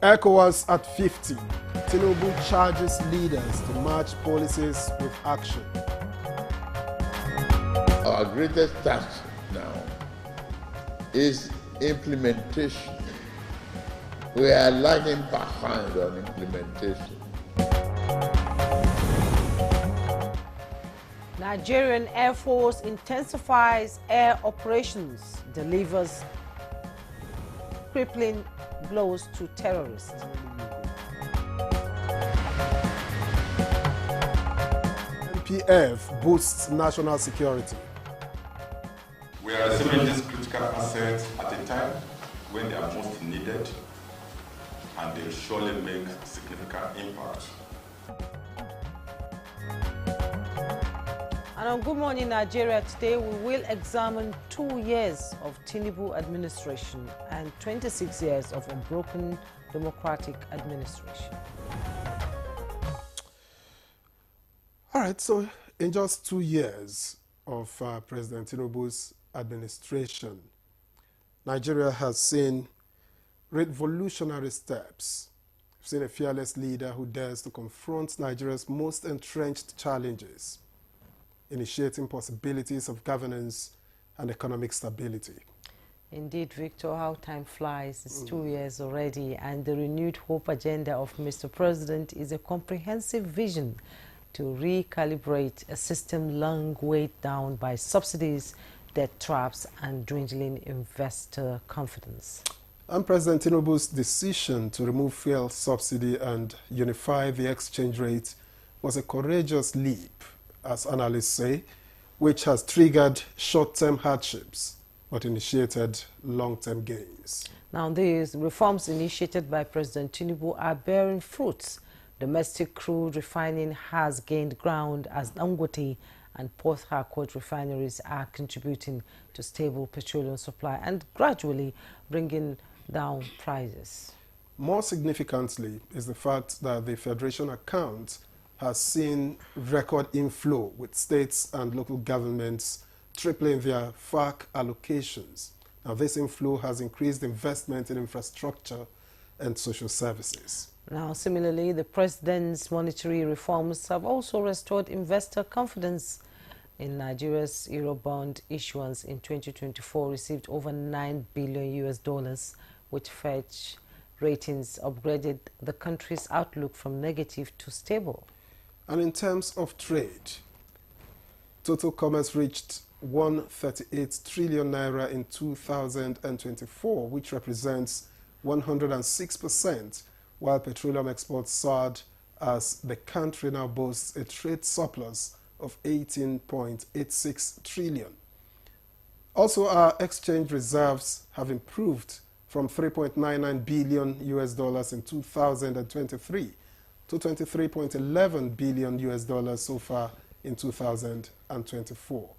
ECOWAS at 50. Tinubu charges leaders to match policies with action. Our greatest task now is implementation. We are lagging behind on implementation. Nigerian Air Force intensifies air operations, delivers crippling blows to terrorists. NPF boosts national security. We are receiving these critical assets at a time when they are most needed, and they surely make significant impact. And on Good Morning Nigeria today, we will examine 2 years of Tinubu administration and 26 years of unbroken democratic administration. All right, so in just 2 years of President Tinubu's administration, Nigeria has seen revolutionary steps. We've seen a fearless leader who dares to confront Nigeria's most entrenched challenges, initiating possibilities of governance and economic stability. Indeed, Victor, how time flies. It's 2 years already, and the renewed hope agenda of Mr. President is a comprehensive vision to recalibrate a system long weighed down by subsidies, debt traps, and dwindling investor confidence. And President Tinubu's decision to remove fuel subsidy and unify the exchange rate was a courageous leap, as analysts say, which has triggered short-term hardships but initiated long-term gains. Now, these reforms initiated by President Tinubu are bearing fruits. Domestic crude refining has gained ground as Dangote and Port Harcourt refineries are contributing to stable petroleum supply and gradually bringing down prices. More significantly is the fact that the Federation account has seen record inflow, with states and local governments tripling their FARC allocations. Now, this inflow has increased investment in infrastructure and social services. Now, similarly, the president's monetary reforms have also restored investor confidence in Nigeria's Eurobond issuance in 2024 received over $9 billion, which Fitch Ratings upgraded the country's outlook from negative to stable. And in terms of trade, total commerce reached 138 trillion naira in 2024, which represents 106%, while petroleum exports soared as the country now boasts a trade surplus of 18.86 trillion. Also, our exchange reserves have improved from $3.99 billion in 2023 to $23.11 billion so far in 2024.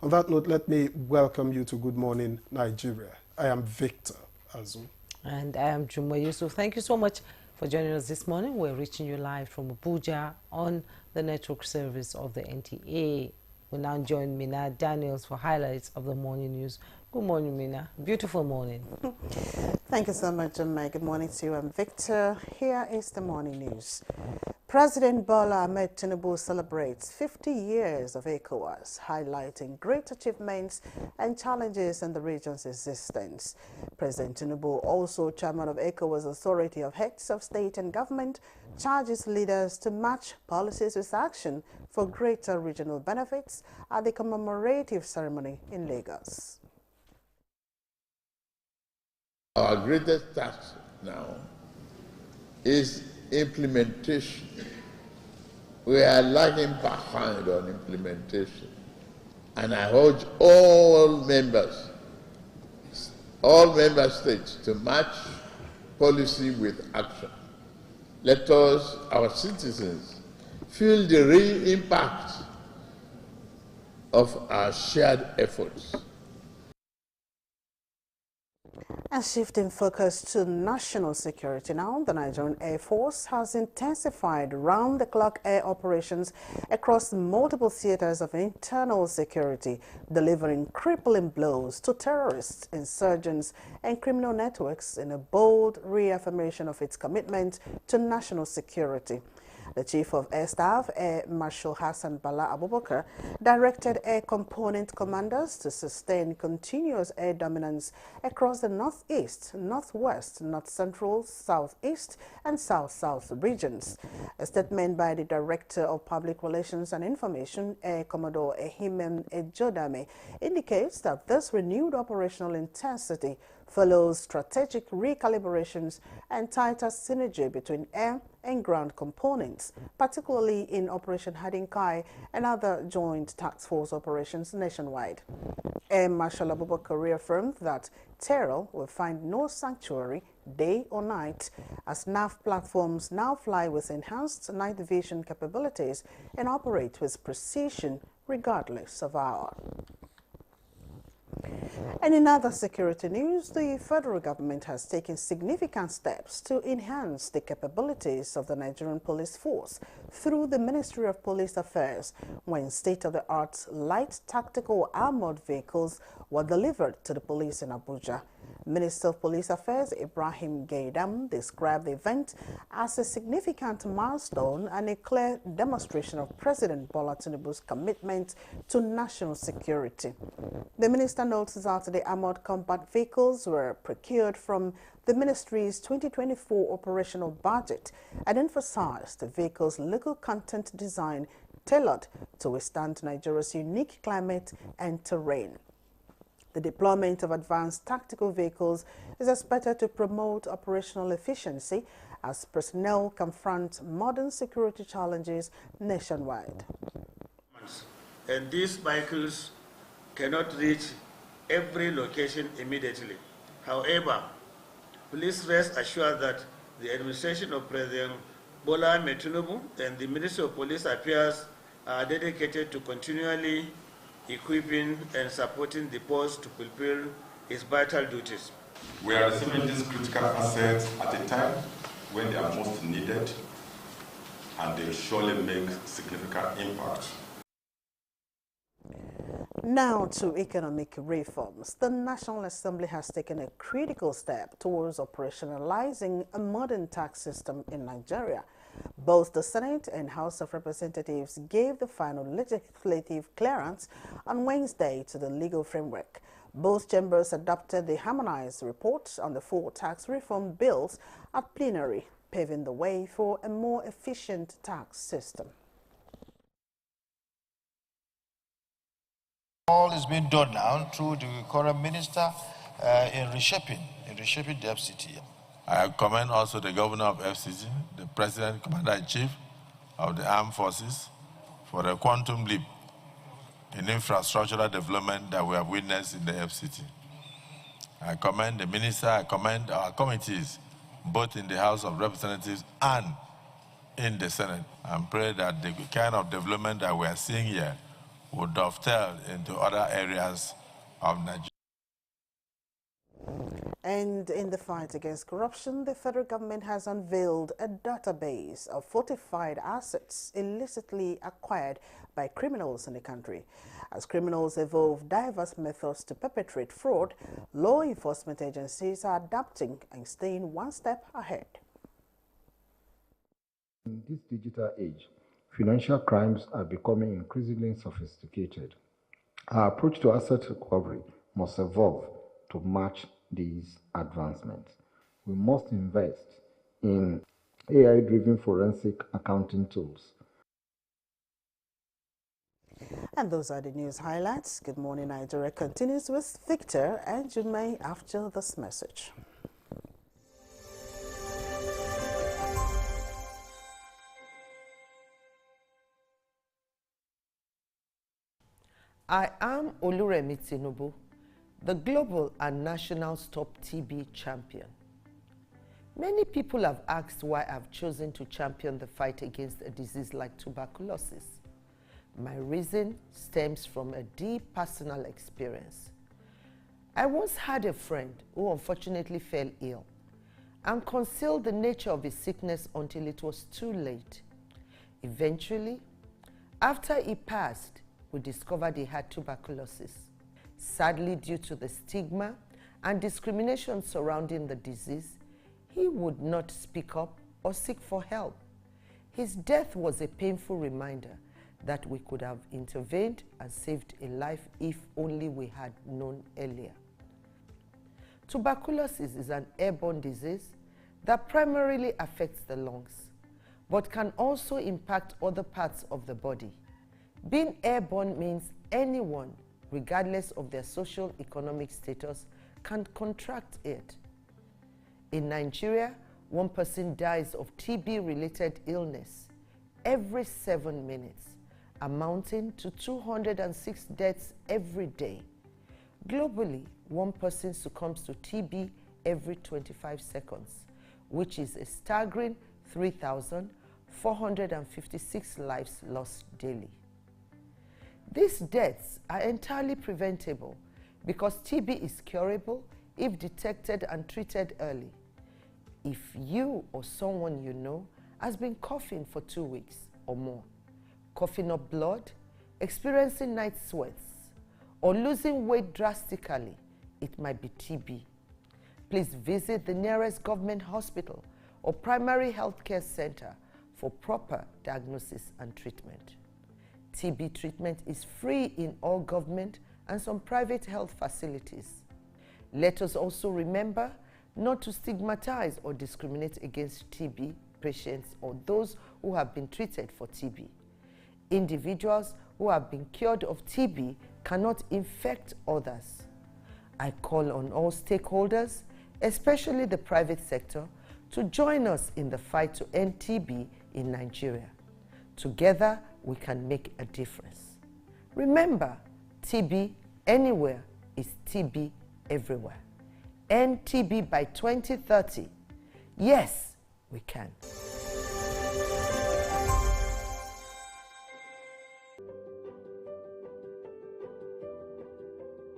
On that note, let me welcome you to Good Morning Nigeria. I am Victor Azu. And I am Juma Yusuf. Thank you so much for joining us this morning. We're reaching you live from Abuja on the network service of the NTA. We now join Mina Daniels for highlights of the morning news. Good morning, Mina. Beautiful morning. Thank you so much, Juma. Good morning to you. I'm Victor. Here is the morning news. President Bola Ahmed Tinubu celebrates 50 years of ECOWAS, highlighting great achievements and challenges in the region's existence. President Tinubu, also chairman of ECOWAS Authority of Heads of State and Government, charges leaders to match policies with action for greater regional benefits at the commemorative ceremony in Lagos. Our greatest task now is implementation. We are lagging behind on implementation. And I urge all member states to match policy with action. Let us, our citizens, feel the real impact of our shared efforts. And shifting focus to national security now, the Nigerian Air Force has intensified round-the-clock air operations across multiple theaters of internal security, delivering crippling blows to terrorists, insurgents, and criminal networks in a bold reaffirmation of its commitment to national security. The Chief of Air Staff, Air Marshal Hassan Bala Abubakar, directed air component commanders to sustain continuous air dominance across the northeast, northwest, north central, southeast, and south-south regions. A statement by the Director of Public Relations and Information, Air Commodore Ehimem Ejodame, indicates that this renewed operational intensity follows strategic recalibrations and tighter synergy between air and ground components, particularly in Operation Hardin Kai and other joint task force operations nationwide. Air Marshal Abubakar reaffirmed that terror will find no sanctuary day or night, as NAV platforms now fly with enhanced night vision capabilities and operate with precision regardless of hour. And in other security news, the federal government has taken significant steps to enhance the capabilities of the Nigerian police force through the Ministry of Police Affairs, when state-of-the-art light tactical armored vehicles were delivered to the police in Abuja. Minister of Police Affairs Ibrahim Gaidam described the event as a significant milestone and a clear demonstration of President Bola Tinubu's commitment to national security. The minister notes that the armored combat vehicles were procured from the ministry's 2024 operational budget and emphasized the vehicles' local content design tailored to withstand Nigeria's unique climate and terrain. The deployment of advanced tactical vehicles is expected to promote operational efficiency as personnel confront modern security challenges nationwide. And these vehicles cannot reach every location immediately. However, please rest assured that the administration of President Bola Tinubu and the Ministry of Police Affairs are dedicated to continually equipping and supporting the force to fulfill its vital duties. We are receiving these critical assets at a time when they are most needed, and they surely make significant impact. Now to economic reforms. The National Assembly has taken a critical step towards operationalizing a modern tax system in Nigeria. Both the Senate and House of Representatives gave the final legislative clearance on Wednesday to the legal framework. Both chambers adopted the harmonized report on the 4 tax reform bills at plenary, paving the way for a more efficient tax system. All is being done now through the current minister in reshaping the FCT. I commend also the governor of FCT, the president, commander-in-chief of the armed forces for the quantum leap in infrastructural development that we have witnessed in the FCT. I commend the minister, I commend our committees, both in the House of Representatives and in the Senate, and pray that the kind of development that we are seeing here will dovetail into other areas of Nigeria. And in the fight against corruption, the federal government has unveiled a database of fortified assets illicitly acquired by criminals in the country. As criminals evolve diverse methods to perpetrate fraud, law enforcement agencies are adapting and staying one step ahead. In this digital age, financial crimes are becoming increasingly sophisticated. Our approach to asset recovery must evolve to match these advancements. We must invest in AI-driven forensic accounting tools. And those are the news highlights. Good Morning Nigeria continues with Victor and Jumai after this message. I am Oluremi Tinubu, the global and national Stop TB champion. Many people have asked why I've chosen to champion the fight against a disease like tuberculosis. My reason stems from a deep personal experience. I once had a friend who unfortunately fell ill and concealed the nature of his sickness until it was too late. Eventually, after he passed, we discovered he had tuberculosis. Sadly, due to the stigma and discrimination surrounding the disease, he would not speak up or seek for help. His death was a painful reminder that we could have intervened and saved a life if only we had known earlier. Tuberculosis is an airborne disease that primarily affects the lungs, but can also impact other parts of the body. Being airborne means anyone, regardless of their social economic status, can contract it. In Nigeria, 1 person dies of TB-related illness every 7 minutes, amounting to 206 deaths every day. Globally, 1 person succumbs to TB every 25 seconds, which is a staggering 3,456 lives lost daily. These deaths are entirely preventable because TB is curable if detected and treated early. If you or someone you know has been coughing for 2 weeks or more, coughing up blood, experiencing night sweats, or losing weight drastically, it might be TB. Please visit the nearest government hospital or primary health care center for proper diagnosis and treatment. TB treatment is free in all government and some private health facilities. Let us also remember not to stigmatize or discriminate against TB patients or those who have been treated for TB. Individuals who have been cured of TB cannot infect others. I call on all stakeholders, especially the private sector, to join us in the fight to end TB in Nigeria. Together, we can make a difference. Remember, TB anywhere is TB everywhere. End TB by 2030. Yes, we can.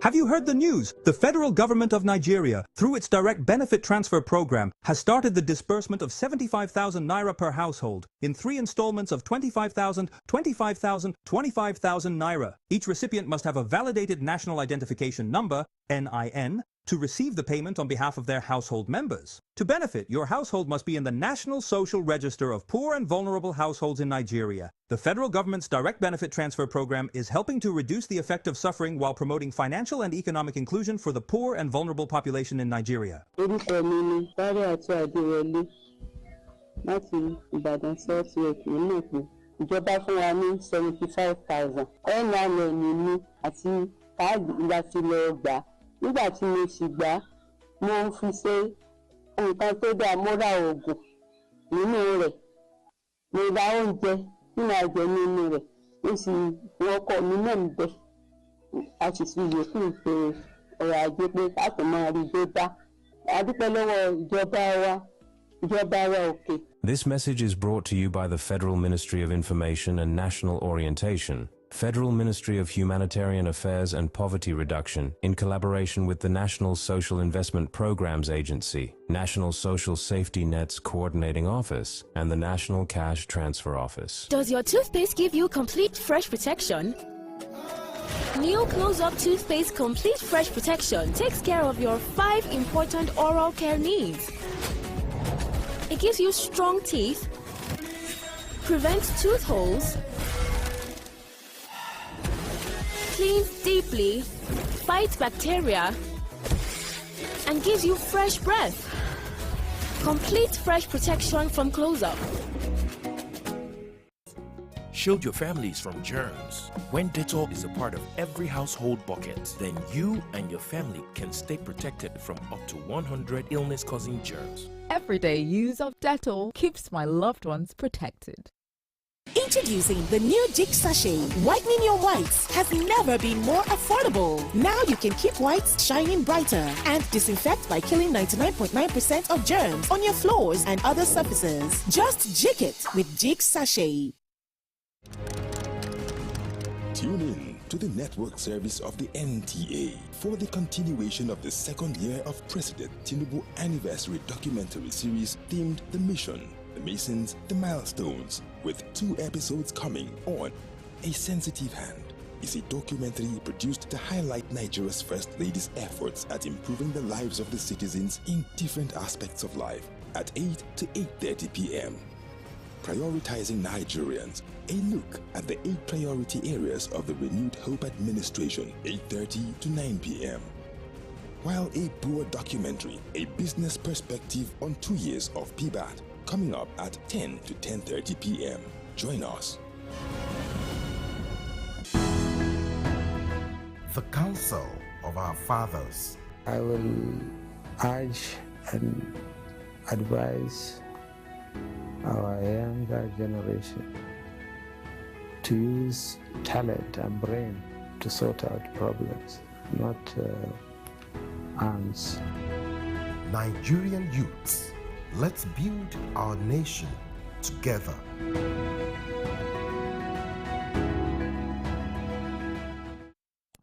Have you heard the news? The federal government of Nigeria, through its direct benefit transfer program, has started the disbursement of 75,000 naira per household in 3 installments of 25,000, 25,000, 25,000 naira. Each recipient must have a validated national identification number, NIN, to receive the payment on behalf of their household members. To benefit, your household must be in the National Social Register of Poor and Vulnerable Households in Nigeria. The federal government's direct benefit transfer program is helping to reduce the effect of suffering while promoting financial and economic inclusion for the poor and vulnerable population in Nigeria. Ìjọba fún wa ní 75,000. NIN àti káàdì láti lọ gbà. Nígbà tí mo sì gbà, mo fi ṣe nǹkan tó dáa, mo ra oògùn nínú rẹ̀. Mo ra oúnjẹ tí màá jẹ nínú rẹ̀. Mo sì wọkọ̀ mi náà ń bẹ. A sì fi yòókù ṣe ọ̀rọ̀ ajé pé ká tó máa rí gbé bá. A dúpẹ́ lọ́wọ́ ìjọba wa òkè. This message is brought to you by the Federal Ministry of Information and National Orientation, Federal Ministry of Humanitarian Affairs and Poverty Reduction, in collaboration with the National Social Investment Programs Agency, National Social Safety Net's Coordinating Office, and the National Cash Transfer Office. Does your toothpaste give you complete fresh protection? New Close-Up Toothpaste Complete Fresh Protection takes care of your 5 important oral care needs. It gives you strong teeth, prevents tooth holes, cleans deeply, fights bacteria, and gives you fresh breath. Complete fresh protection from Close-Up. Shield your families from germs. When Dettol is a part of every household bucket, then you and your family can stay protected from up to 100 illness-causing germs. Everyday use of Dettol keeps my loved ones protected. Introducing the new Jig Sachet. Whitening your whites has never been more affordable. Now you can keep whites shining brighter and disinfect by killing 99.9% of germs on your floors and other surfaces. Just jig it with Jig Sachet. Tune in to the network service of the NTA for the continuation of the second year of President Tinubu Anniversary documentary series themed The Mission, The Masons, The Milestones, with 2 episodes coming on A Sensitive Hand. Is a documentary produced to highlight Nigeria's First Lady's efforts at improving the lives of the citizens in different aspects of life at 8 to 8:30 p.m. Prioritizing Nigerians, a look at the 8 priority areas of the renewed Hope administration, 8:30 to 9 p.m. While a Boer documentary, a business perspective on 2 years of PBAT, coming up at 10 to 10:30 p.m. Join us. The Council of Our Fathers. I will urge and advise our younger generation to use talent and brain to sort out problems, not arms. Nigerian youths, let's build our nation together.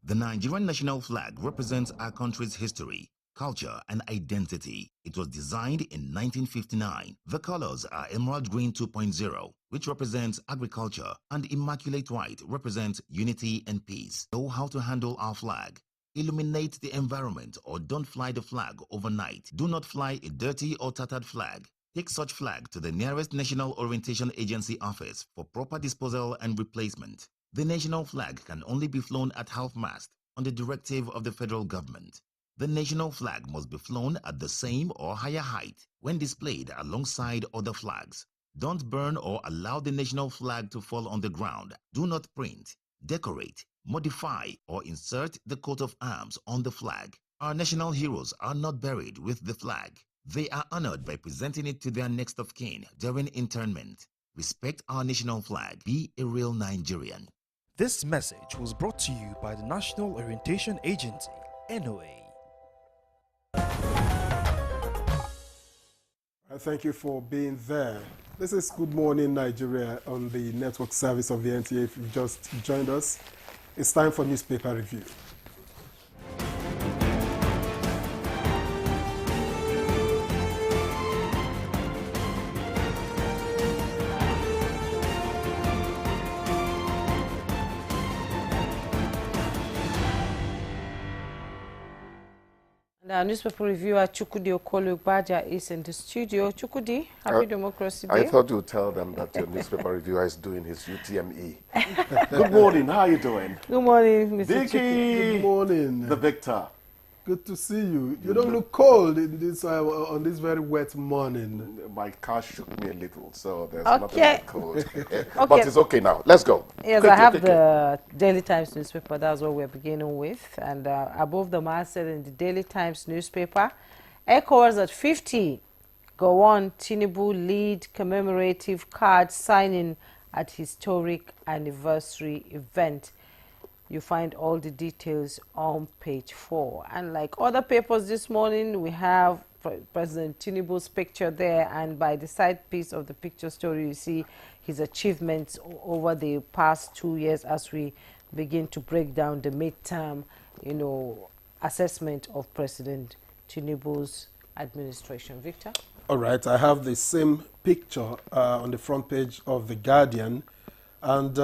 The Nigerian national flag represents our country's history, culture, and identity. It was designed in 1959. The colors are Emerald Green 2.0, which represents agriculture, and Immaculate White represents unity and peace. Know how to handle our flag. Illuminate the environment or don't fly the flag overnight. Do not fly a dirty or tattered flag. Take such flag to the nearest National Orientation Agency office for proper disposal and replacement. The national flag can only be flown at half-mast on the directive of the federal government. The national flag must be flown at the same or higher height when displayed alongside other flags. Don't burn or allow the national flag to fall on the ground. Do not print, decorate, modify, or insert the coat of arms on the flag. Our national heroes are not buried with the flag. They are honored by presenting it to their next of kin during interment. Respect our national flag. Be a real Nigerian. This message was brought to you by the National Orientation Agency, NOA. I thank you for being there. This is Good Morning Nigeria on the network service of the NTA. If you just joined us, it's time for newspaper review. Our newspaper reviewer Chukudi Okolu-Baja is in the studio. Chukudi, happy Democracy Day. I thought you would tell them that your newspaper reviewer is doing his UTME. Good morning, how are you doing? Good morning, Mr. Vicky. Good morning. The Victor. Good to see you. You don't look cold in this on this very wet morning. My car shook me a little, so there's Okay. nothing like cold. But it's okay now. Let's go. Yes, Quickly, I have quickly. the Daily Times newspaper. That's what we're beginning with. And above the masthead in the Daily Times newspaper, ECOWAS at 50. Gowon Tinubu lead commemorative card signing at historic anniversary event. You find all the details on page 4. And like other papers this morning, we have President Tinubu's picture there, and by the side piece of the picture story, you see his achievements over the past 2 years as we begin to break down the midterm, assessment of President Tinubu's administration. Victor? All right, I have the same picture on the front page of The Guardian, and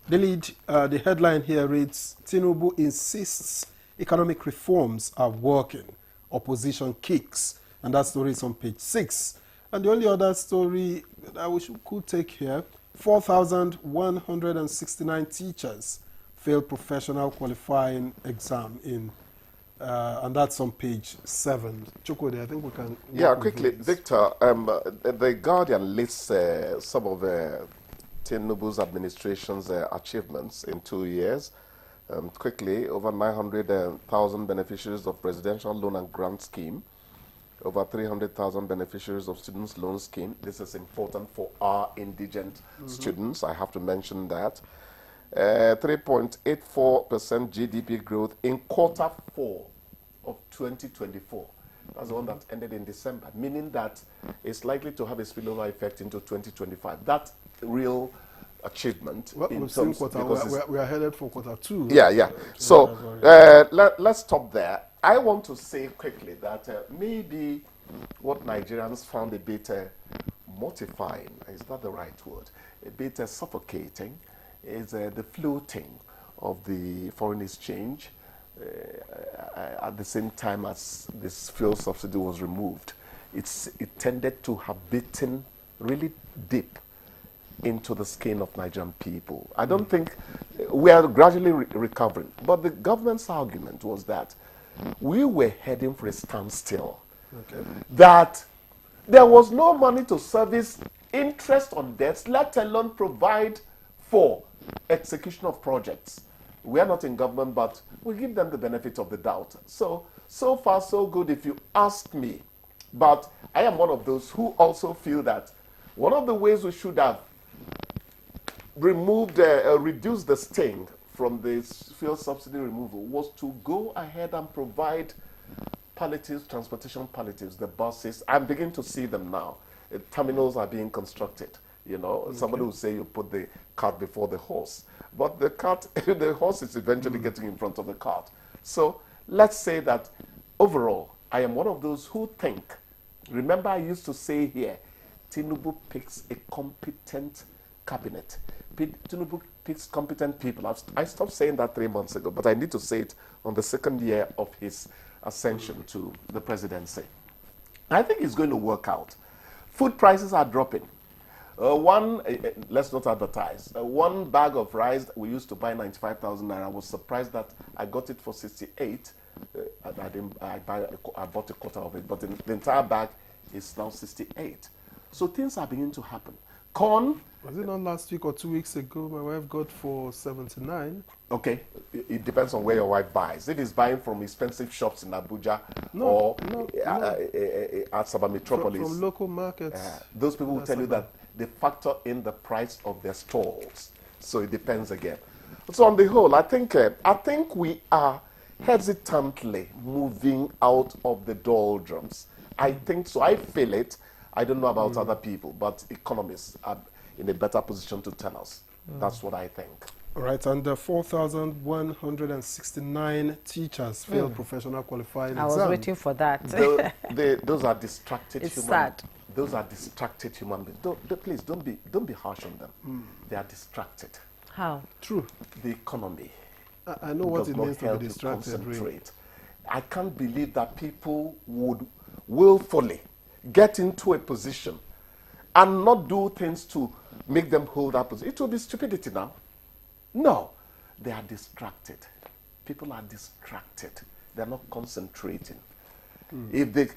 the headline here reads, Tinubu insists economic reforms are working. Opposition kicks. And that story is on page 6. And the only other story that we could take here, 4,169 teachers failed professional qualifying exam and that's on page 7. Chukwudi, I think we can... Yeah, quickly. Victor, The Guardian lists some of Tinubu's administration's achievements in 2 years. Quickly, over 900,000 beneficiaries of Presidential Loan and Grant Scheme, over 300,000 beneficiaries of Students' Loan Scheme. This is important for our indigent students. I have to mention that. 3.84% GDP growth in quarter 4 of 2024. That's the one that ended in December, meaning that it's likely to have a spillover effect into 2025. That real achievement. Well, we've seen we are headed for quarter two. Yeah, yeah. So let's stop there. I want to say quickly that maybe what Nigerians found a bit mortifying, is that the right word, a bit suffocating, is the floating of the foreign exchange at the same time as this fuel subsidy was removed. It tended to have bitten really deep into the skin of Nigerian people. I don't think we are gradually recovering, but the government's argument was that we were heading for a standstill. Okay. That there was no money to service interest on debts, let alone provide for execution of projects. We are not in government, but we give them the benefit of the doubt. So far, so good if you ask me. But I am one of those who also feel that one of the ways we should have removed, reduced the sting from this fuel subsidy removal was to go ahead and provide palliatives, transportation palliatives, the buses. I'm beginning to see them now. Terminals are being constructed. You know, somebody will say you put the cart before the horse. But the horse is eventually getting in front of the cart. So let's say that overall, I am one of those who think, remember I used to say here, Tinubu picks a competent cabinet. Tinubu picks competent people. I stopped saying that 3 months ago, but I need to say it on the second year of his ascension to the presidency. I think it's going to work out. Food prices are dropping. Let's not advertise. One bag of rice we used to buy 95,000 naira. I was surprised that I got it for 68. I bought a quarter of it, but the entire bag is now 68. So things are beginning to happen. Corn. Was it not last week or 2 weeks ago? My wife got for 79. Okay, it depends on where your wife buys. If it's buying from expensive shops in Abuja or at Sabah Metropolis. From local markets. Those people will tell you that they factor in the price of their stalls. So it depends again. So on the whole, I think we are hesitantly moving out of the doldrums. I think so. I feel it. I don't know about other people, but economists are in a better position to tell us. That's what I think. All right, and 4,169 teachers failed professional qualifying exam. I was waiting for that. Those are distracted it's human. Sad. Those are distracted human beings. Please don't be harsh on them. They are distracted. How? True. The economy. I know what it means to be distracted. Really. I can't believe that people would willfully get into a position and not do things to make them hold that position. It will be stupidity now. No, they are distracted. People are distracted. They're not concentrating. If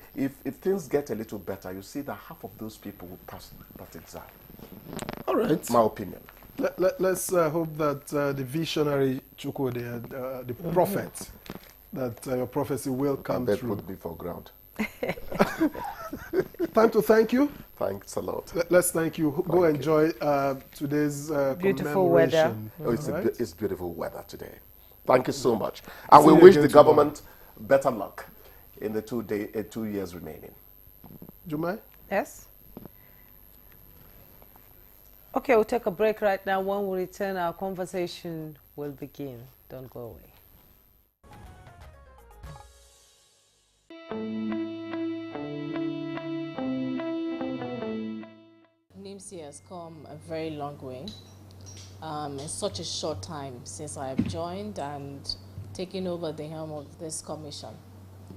things get a little better, you see that half of those people will pass that exam. All right. My opinion. Let's hope that the visionary Chukwudi, the prophet, that your prophecy will come true. Put me for ground. Time to thank you. Thanks a lot. Let's thank you. Go enjoy today's beautiful weather. Oh, it's beautiful weather today. Thank you so much. And we wish the government better luck in the 2 years remaining. Jumai? Yes? Okay, we'll take a break right now. When we return, our conversation will begin. Don't go away. NIMC has come a very long way in such a short time since I have joined and taken over the helm of this commission.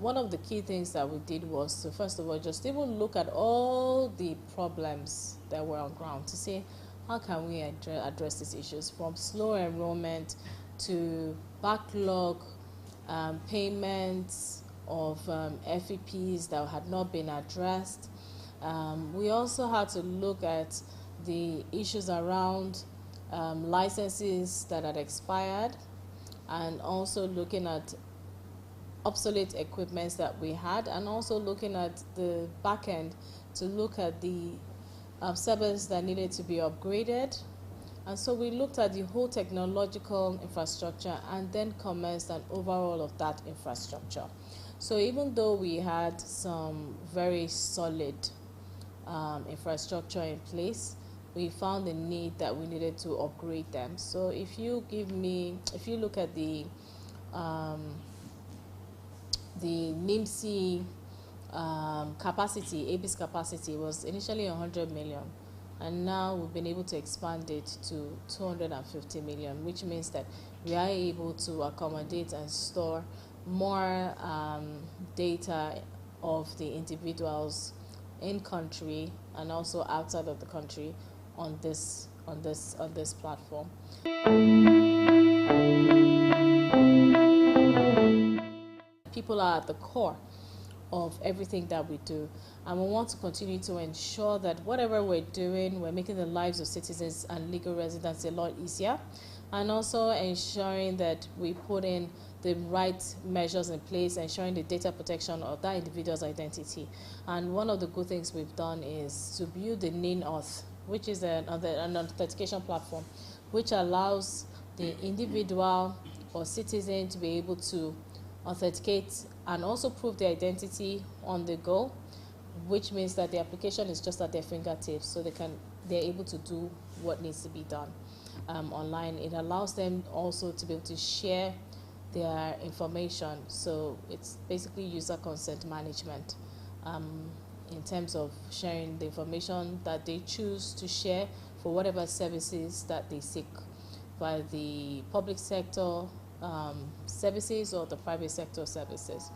One of the key things that we did was to, first of all, just even look at all the problems that were on ground to say, how can we address these issues, from slow enrollment to backlog payments of FEPs that had not been addressed. We also had to look at the issues around licenses that had expired, and also looking at obsolete equipments that we had, and also looking at the back end to look at the servers that needed to be upgraded. And so we looked at the whole technological infrastructure and then commenced an overhaul of that infrastructure. So even though we had some very solid infrastructure in place, we found the need that we needed to upgrade them. So if you look at the NIMSI capacity, ABIS capacity was initially 100 million, and now we've been able to expand it to 250 million, which means that we are able to accommodate and store more data of the individuals in country and also outside of the country on this platform. People are at the core of everything that we do, and we want to continue to ensure that whatever we're doing, we're making the lives of citizens and legal residents a lot easier, and also ensuring that we put in the right measures in place, ensuring the data protection of that individual's identity. And one of the good things we've done is to build the NINAuth, which is an authentication platform, which allows the individual or citizen to be able to authenticate and also prove their identity on the go, which means that the application is just at their fingertips, so they're able to do what needs to be done online. It allows them also to be able to share their information, so it's basically user consent management in terms of sharing the information that they choose to share for whatever services that they seek, by the public sector services or the private sector services.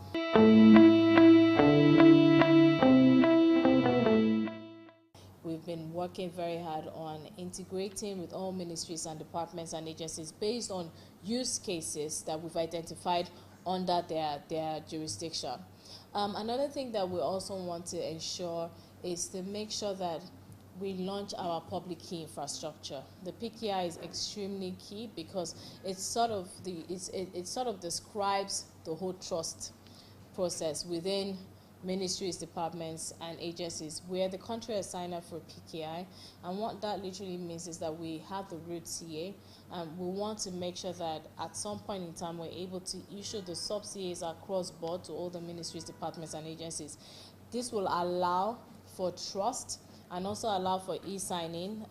We've been working very hard on integrating with all ministries and departments and agencies based on use cases that we've identified under their jurisdiction. Another thing that we also want to ensure is to make sure that we launch our public key infrastructure. The PKI is extremely key because it sort of describes the whole trust process within ministries, departments, and agencies where the country has signed up for PKI. And what that literally means is that we have the root CA, and we want to make sure that at some point in time we're able to issue the sub-CAs across board to all the ministries, departments, and agencies. This will allow for trust and also allow for e-signing,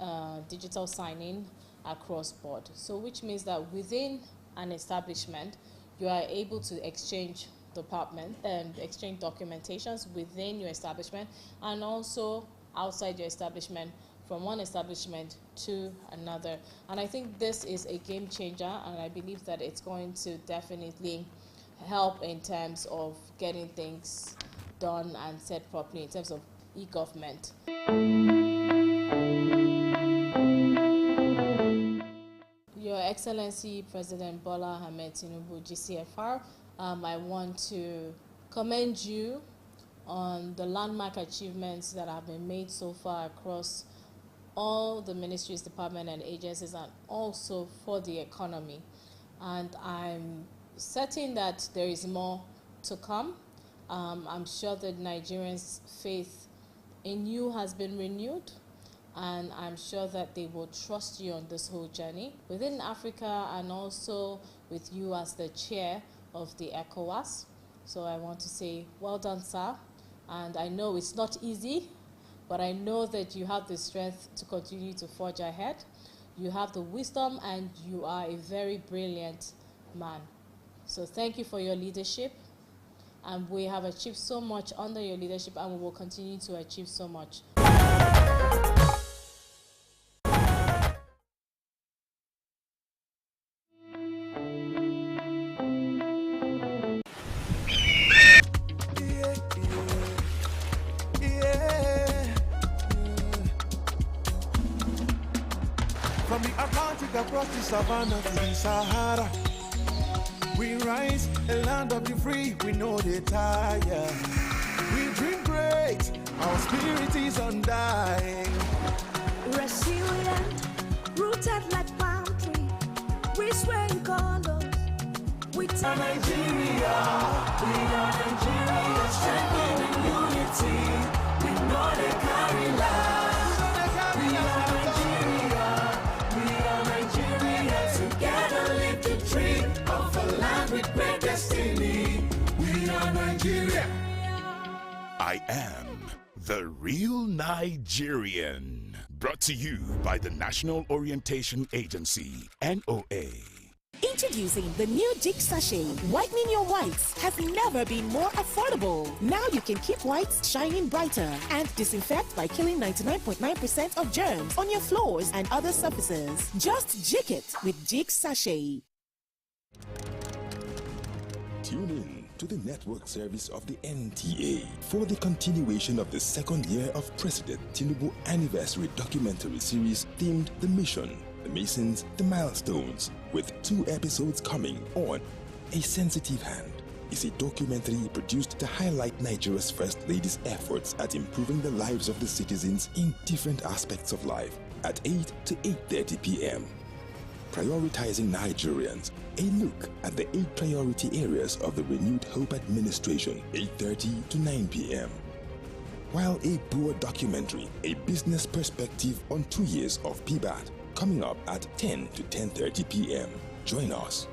digital signing across board. So which means that within an establishment, you are able to exchange exchange documentations within your establishment and also outside your establishment, from one establishment to another. And I think this is a game changer, and I believe that it's going to definitely help in terms of getting things done and set properly in terms of e-government. Your Excellency President Bola Ahmed Tinubu, GCFR, I want to commend you on the landmark achievements that have been made so far across all the ministries, departments, and agencies, and also for the economy. And I'm certain that there is more to come. I'm sure that Nigerians' faith in you has been renewed, and I'm sure that they will trust you on this whole journey within Africa and also with you as the chair of the ECOWAS. So I want to say well done, sir. And I know it's not easy, but I know that you have the strength to continue to forge ahead. You have the wisdom, and you are a very brilliant man. So thank you for your leadership. And we have achieved so much under your leadership, and we will continue to achieve so much. From the Atlantic across the savannah to the Sahara, we rise, a land of the free, we know they tire. We dream great, our spirit is undying. Resilient, rooted like palm tree, we sway in colors. We are Nigeria, strengthening unity. We know they carry life. I am the real Nigerian. Brought to you by the National Orientation Agency, NOA. Introducing the new Jig Sachet. Whitening your whites has never been more affordable. Now you can keep whites shining brighter and disinfect by killing 99.9% of germs on your floors and other surfaces. Just jig it with Jig Sachet. Tune in to the network service of the NTA for the continuation of the second year of President Tinubu Anniversary documentary series themed The Mission, The Masons, The Milestones, with 2 episodes coming on. A Sensitive Hand is a documentary produced to highlight Nigeria's First Lady's efforts at improving the lives of the citizens in different aspects of life at 8 to 8:30 p.m. Prioritizing Nigerians, a look at the 8 priority areas of the renewed Hope administration, 8:30 to 9 p.m. While a Boer documentary, a business perspective on 2 years of PBAT, coming up at 10 to 10:30 p.m. Join us.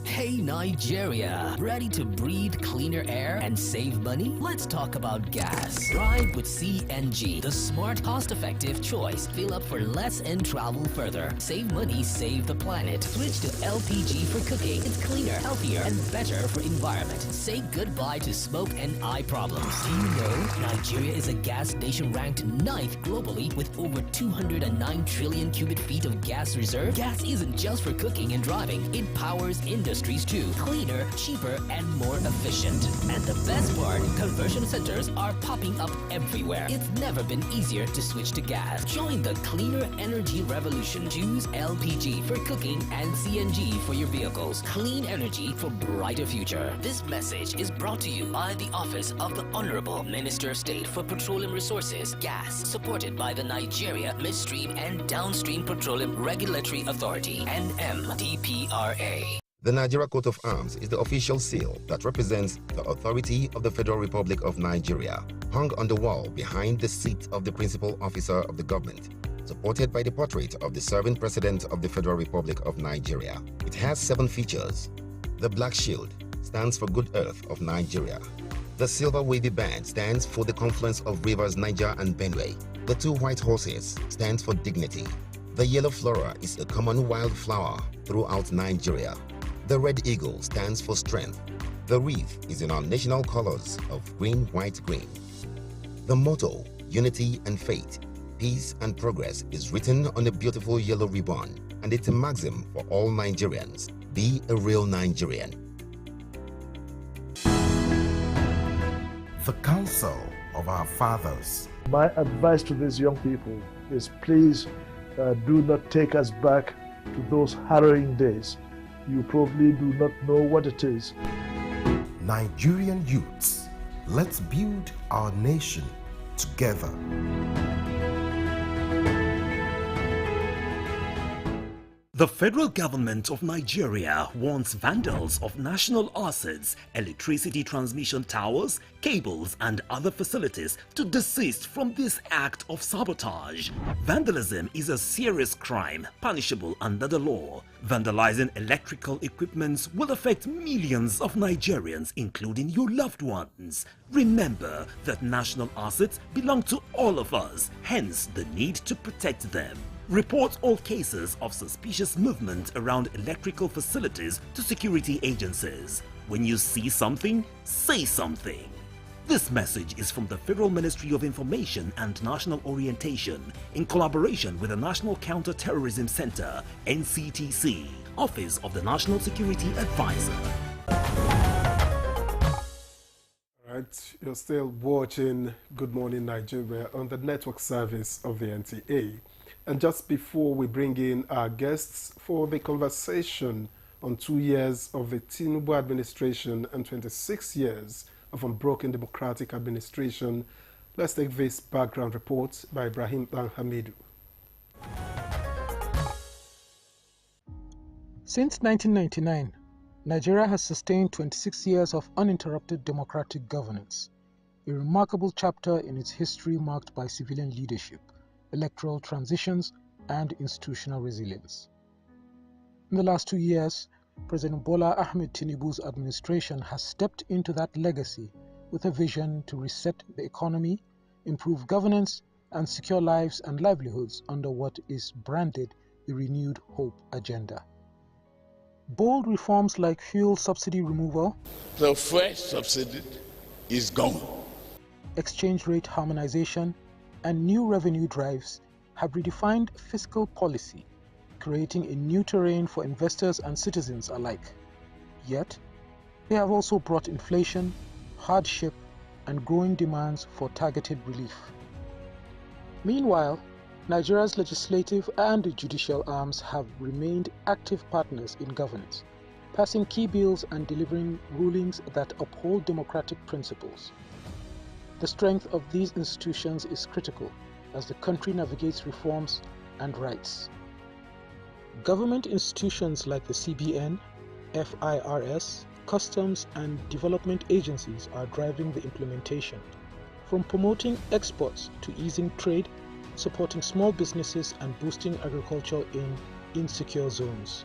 Hey Nigeria, ready to breathe cleaner air and save money? Let's talk about gas. Drive with CNG, the smart, cost-effective choice. Fill up for less and travel further. Save money, save the planet. Switch to LPG for cooking. It's cleaner, healthier, and better for environment. Say goodbye to smoke and eye problems. Do you know Nigeria is a gas nation ranked 9th globally with over 209 trillion cubic feet of gas reserve? Gas isn't just for cooking and driving. It powers industries too. Cleaner, cheaper, and more efficient. And the best part, conversion centers are popping up everywhere. It's never been easier to switch to gas. Join the cleaner energy revolution. Choose LPG for cooking and CNG for your vehicles. Clean energy for brighter future. This message is brought to you by the Office of the Honorable Minister of State for Petroleum Resources, Gas, supported by the Nigeria Midstream and Downstream Petroleum Regulatory Authority, NMDPRA. The Nigeria Coat of Arms is the official seal that represents the authority of the Federal Republic of Nigeria, hung on the wall behind the seat of the principal officer of the government, supported by the portrait of the serving President of the Federal Republic of Nigeria. It has 7 features. The black shield stands for Good Earth of Nigeria. The silver wavy band stands for the confluence of rivers Niger and Benue. The 2 white horses stands for dignity. The yellow flora is a common wildflower throughout Nigeria. The red eagle stands for strength. The wreath is in our national colors of green, white, green. The motto, unity and faith, peace and progress, is written on a beautiful yellow ribbon, and it's a maxim for all Nigerians. Be a real Nigerian. The counsel of our fathers. My advice to these young people is please do not take us back to those harrowing days. You probably do not know what it is. Nigerian youths, let's build our nation together. The federal government of Nigeria warns vandals of national assets, electricity transmission towers, cables, and other facilities to desist from this act of sabotage. Vandalism is a serious crime punishable under the law. Vandalizing electrical equipment will affect millions of Nigerians, including your loved ones. Remember that national assets belong to all of us, hence the need to protect them. Report all cases of suspicious movement around electrical facilities to security agencies. When you see something, say something. This message is from the Federal Ministry of Information and National Orientation in collaboration with the National Counter-Terrorism Center, NCTC, Office of the National Security Advisor. Alright, you're still watching Good Morning Nigeria on the network service of the NTA. And just before we bring in our guests for the conversation on 2 years of the Tinubu administration and 26 years of unbroken democratic administration, let's take this background report by Ibrahim Hamidu. Since 1999, Nigeria has sustained 26 years of uninterrupted democratic governance, a remarkable chapter in its history marked by civilian leadership, electoral transitions, and institutional resilience. In the last 2 years, President Bola Ahmed Tinubu's administration has stepped into that legacy with a vision to reset the economy, improve governance, and secure lives and livelihoods under what is branded the Renewed Hope Agenda. Bold reforms like fuel subsidy removal, the fresh subsidy is gone, exchange rate harmonization, and new revenue drives have redefined fiscal policy, creating a new terrain for investors and citizens alike. Yet, they have also brought inflation, hardship, and growing demands for targeted relief. Meanwhile, Nigeria's legislative and judicial arms have remained active partners in governance, passing key bills and delivering rulings that uphold democratic principles. The strength of these institutions is critical as the country navigates reforms and rights. Government institutions like the CBN, FIRS, customs and development agencies are driving the implementation, from promoting exports to easing trade, supporting small businesses and boosting agriculture in insecure zones.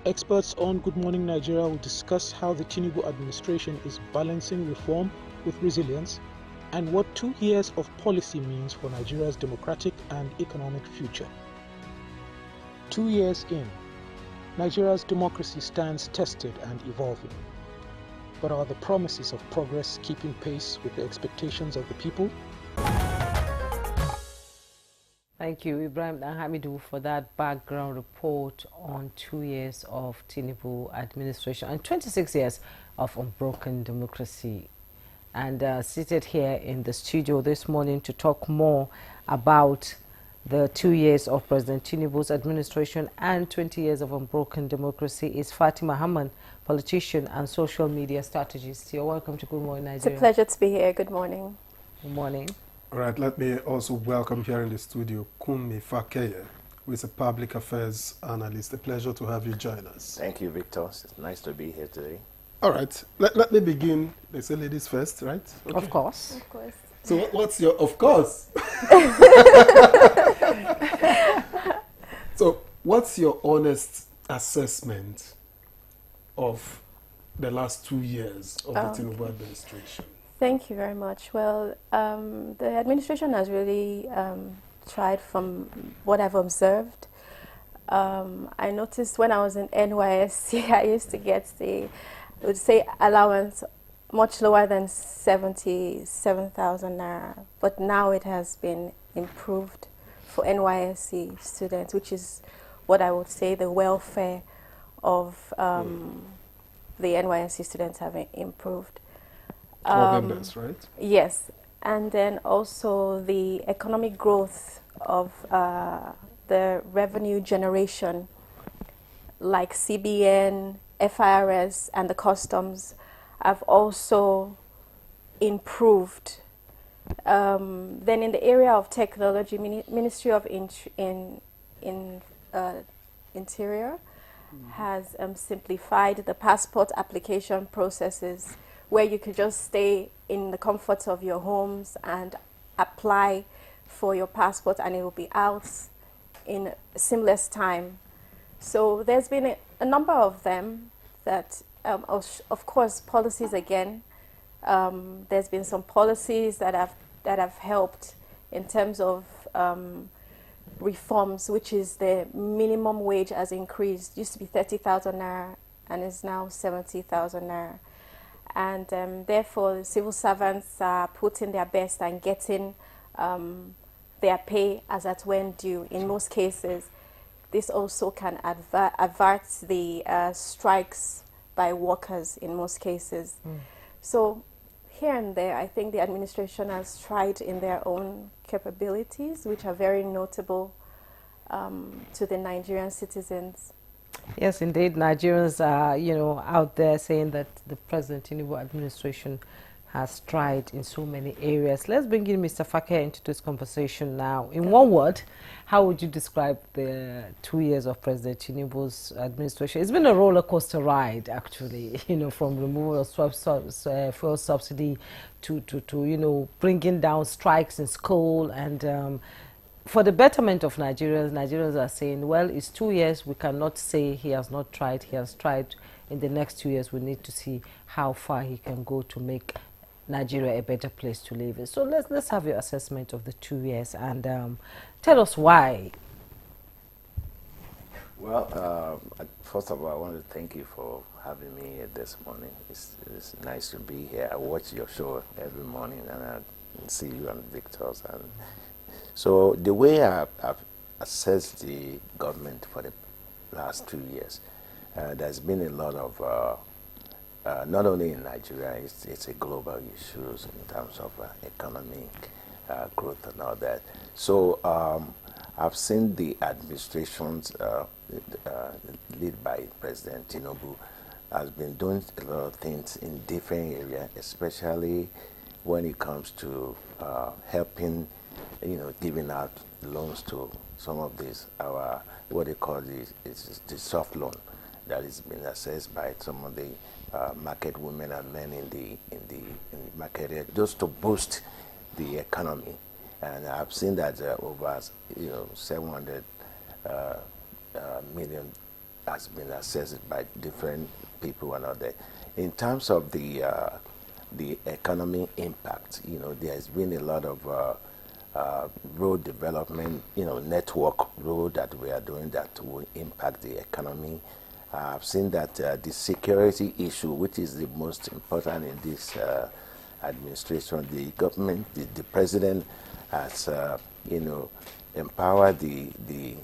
Experts on Good Morning Nigeria will discuss how the Tinubu administration is balancing reform with resilience and what 2 years of policy means for Nigeria's democratic and economic future. 2 years in, Nigeria's democracy stands tested and evolving. But are the promises of progress keeping pace with the expectations of the people? Thank you, Ibrahim Hamidu, for that background report on 2 years of Tinubu administration and 26 years of unbroken democracy. And seated here in the studio this morning to talk more about the 2 years of President Tinubu's administration and 20 years of unbroken democracy is Fatima Haman, politician and social media strategist. You're welcome to Good Morning Nigeria. It's a pleasure to be here. Good morning. Good morning. All right, let me also welcome here in the studio Kunmi Fakeye, who is a public affairs analyst. A pleasure to have you join us. Thank you, Victor. It's nice to be here today. All right, let me begin. They say ladies first, right? Okay. Of course. Of course. So what's your, of course? So what's your honest assessment of the last 2 years of the Tinubu administration? Thank you very much. Well, the administration has really tried from what I've observed. I noticed when I was in NYSC, I used to get the, I would say, allowance much lower than 77,000 naira, but now it has been improved for NYSC students, which is what I would say the welfare of the NYSC students have improved. Members, right? Yes, and then also the economic growth of the revenue generation, like CBN, FIRS, and the customs, have also improved. Then in the area of technology, Ministry of Interior has simplified the passport application processes, where you could just stay in the comfort of your homes and apply for your passport, and it will be out in seamless time. So there's been a number of them that, of course, policies again. There's been some policies that have helped in terms of reforms, which is the minimum wage has increased. It used to be 30,000 naira and is now 70,000 naira. And therefore, civil servants are putting their best and getting their pay as at when due. In most cases, this also can avert the strikes by workers in most cases. So here and there, I think the administration has tried in their own capabilities, which are very notable to the Nigerian citizens. Yes, indeed. Nigerians are, out there saying that the President Tinubu administration has tried in so many areas. Let's bring in Mr. Fakeye into this conversation now. In one word, how would you describe the 2 years of President Tinubu's administration? It's been a roller coaster ride, actually, from removal of fuel subsidy to bringing down strikes in school. And for the betterment of Nigerians are saying, well, it's 2 years. We cannot say he has not tried. He has tried. In the next 2 years, we need to see how far he can go to make Nigeria a better place to live in. So let's have your assessment of the 2 years and tell us why. Well, first of all, I want to thank you for having me here this morning. It's nice to be here. I watch your show every morning, and I see you and Victor's. And so the way I've assessed the government for the last 2 years, there's been a lot of, not only in Nigeria, it's a global issue in terms of economic growth and all that. So I've seen the administrations led by President Tinubu has been doing a lot of things in different areas, especially when it comes to helping, giving out loans to some of these, what they call the soft loan that is being assessed by some of the market women and men in the market area, just to boost the economy. And I've seen that over 700 million has been assessed by different people and all that. In terms of the economic impact, there's been a lot of road development, network road that we are doing that will impact the economy. I've seen that the security issue, which is the most important in this administration, the government, the president has, empowered the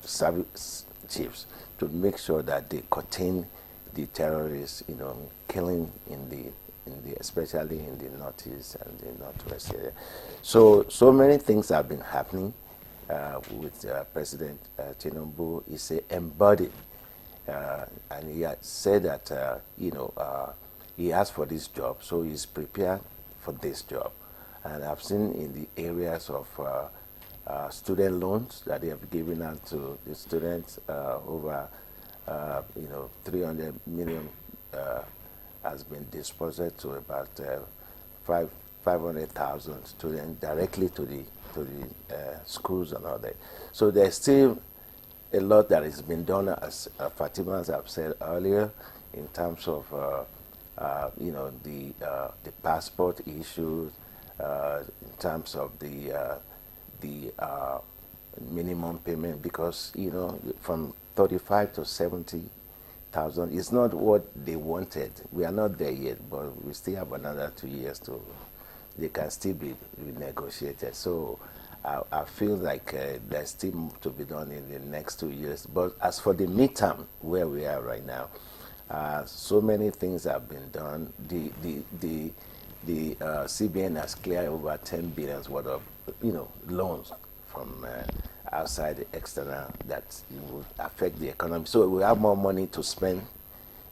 service chiefs to make sure that they contain the terrorists, killing especially in the northeast and the northwest area. So many things have been happening with President Tinubu. He's embodied, and he has said that he asked for this job, so he's prepared for this job. And I've seen in the areas of student loans that they have given out to the students, over 300 million has been dispersed to about 500,000 students directly to the schools and all that. So there's still a lot that has been done, as Fatima has said earlier, in terms of the passport issues, in terms of the minimum payment, because from 35 to 70,000 is not what they wanted. We are not there yet, but we still have another 2 years to. They can still be renegotiated. So I feel like there's still more to be done in the next 2 years. But as for the midterm, where we are right now, so many things have been done. The CBN has cleared over 10 billion worth of loans from outside the external that will affect the economy. So we have more money to spend,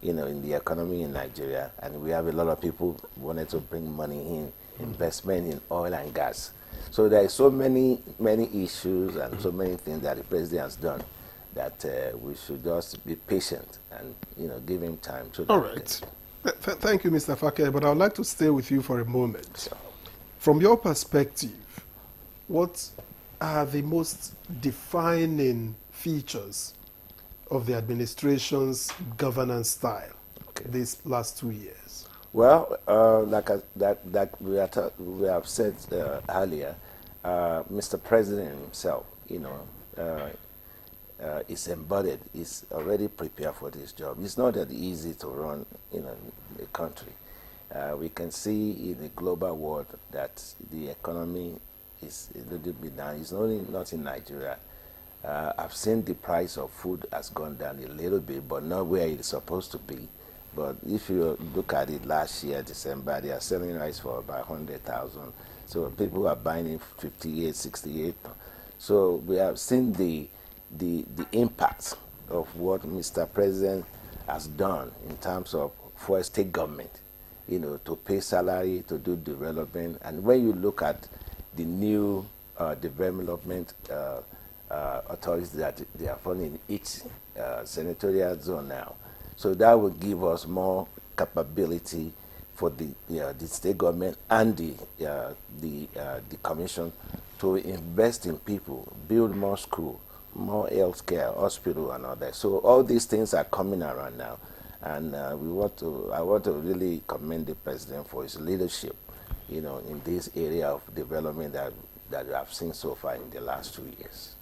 in the economy in Nigeria, and we have a lot of people wanted to bring money in, investment in oil and gas. So there are so many issues and so many things that the president has done that we should just be patient and give him time to. All right. Thank you, Mr. Fake, but I would like to stay with you for a moment. Sure. From your perspective, what are the most defining features of the administration's governance style these last 2 years? Well, like we have said earlier, Mr. President himself, is embodied, is already prepared for this job. It's not that easy to run a country. We can see in the global world that the economy is a little bit down. It's not in Nigeria. I've seen the price of food has gone down a little bit, but not where it's supposed to be. But if you look at it last year, December, they are selling rice for about 100,000. So people are buying it 58, 68. So we have seen the impact of what Mr. President has done in terms of for a state government, to pay salary, to do development. And when you look at the new development authorities that they are forming in each senatorial zone now, so that will give us more capability for the state government and the commission to invest in people, build more school, more healthcare, hospital, and all that. So all these things are coming around now, and I want to really commend the president for his leadership you know, in this area of development that we have seen so far in the last 2 years.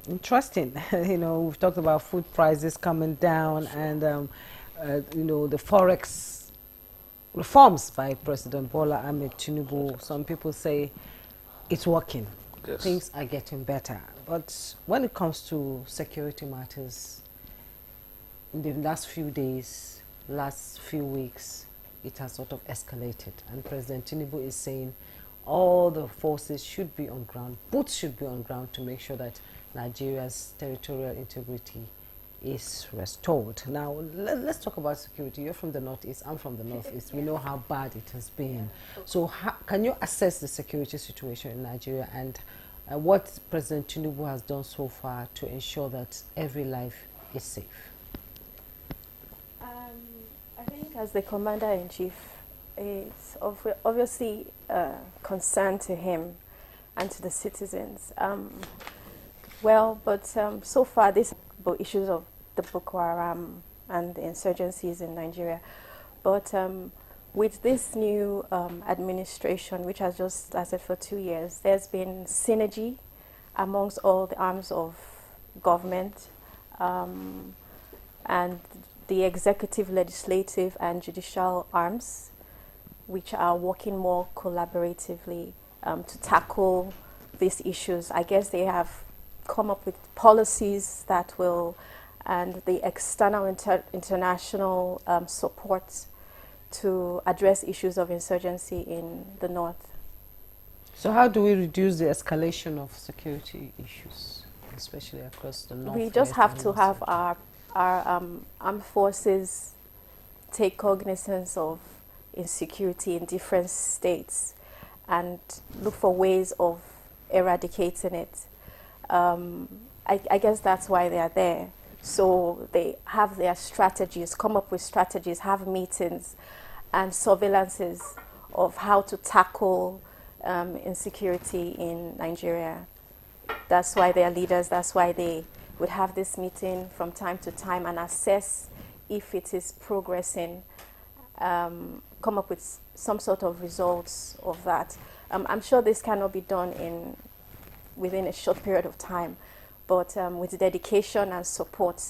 Interesting. You know, we've talked about food prices coming down and, you know, the Forex reforms by President Bola Ahmed Tinubu. Some people say it's working. Yes. Things are getting better. But when it comes to security matters, in the last few days, last few weeks, it has sort of escalated. And President Tinubu is saying all the forces should be on ground, boots should be on ground to make sure that Nigeria's territorial integrity is restored. Now, let's talk about security. You're from the Northeast, I'm from the Northeast. We know how bad it has been. So can you assess the security situation in Nigeria and what President Tinubu has done so far to ensure that every life is safe? I think as the Commander-in-Chief, it's obviously a concern to him and to the citizens. So far, these issues of the Boko Haram and the insurgencies in Nigeria. But with this new administration, which has just lasted for 2 years, there's been synergy amongst all the arms of government and the executive, legislative, and judicial arms, which are working more collaboratively to tackle these issues. I guess they have come up with policies that will, and the external international support to address issues of insurgency in the north. So how do we reduce the escalation of security issues, especially across the north? We just have to have our armed forces take cognizance of insecurity in different states and look for ways of eradicating it. I guess that's why they are there. So they have their strategies, come up with strategies, have meetings and surveillances of how to tackle insecurity in Nigeria. That's why they are leaders. That's why they would have this meeting from time to time and assess if it is progressing, come up with some sort of results of that. I'm sure this cannot be done within a short period of time, but with dedication and support,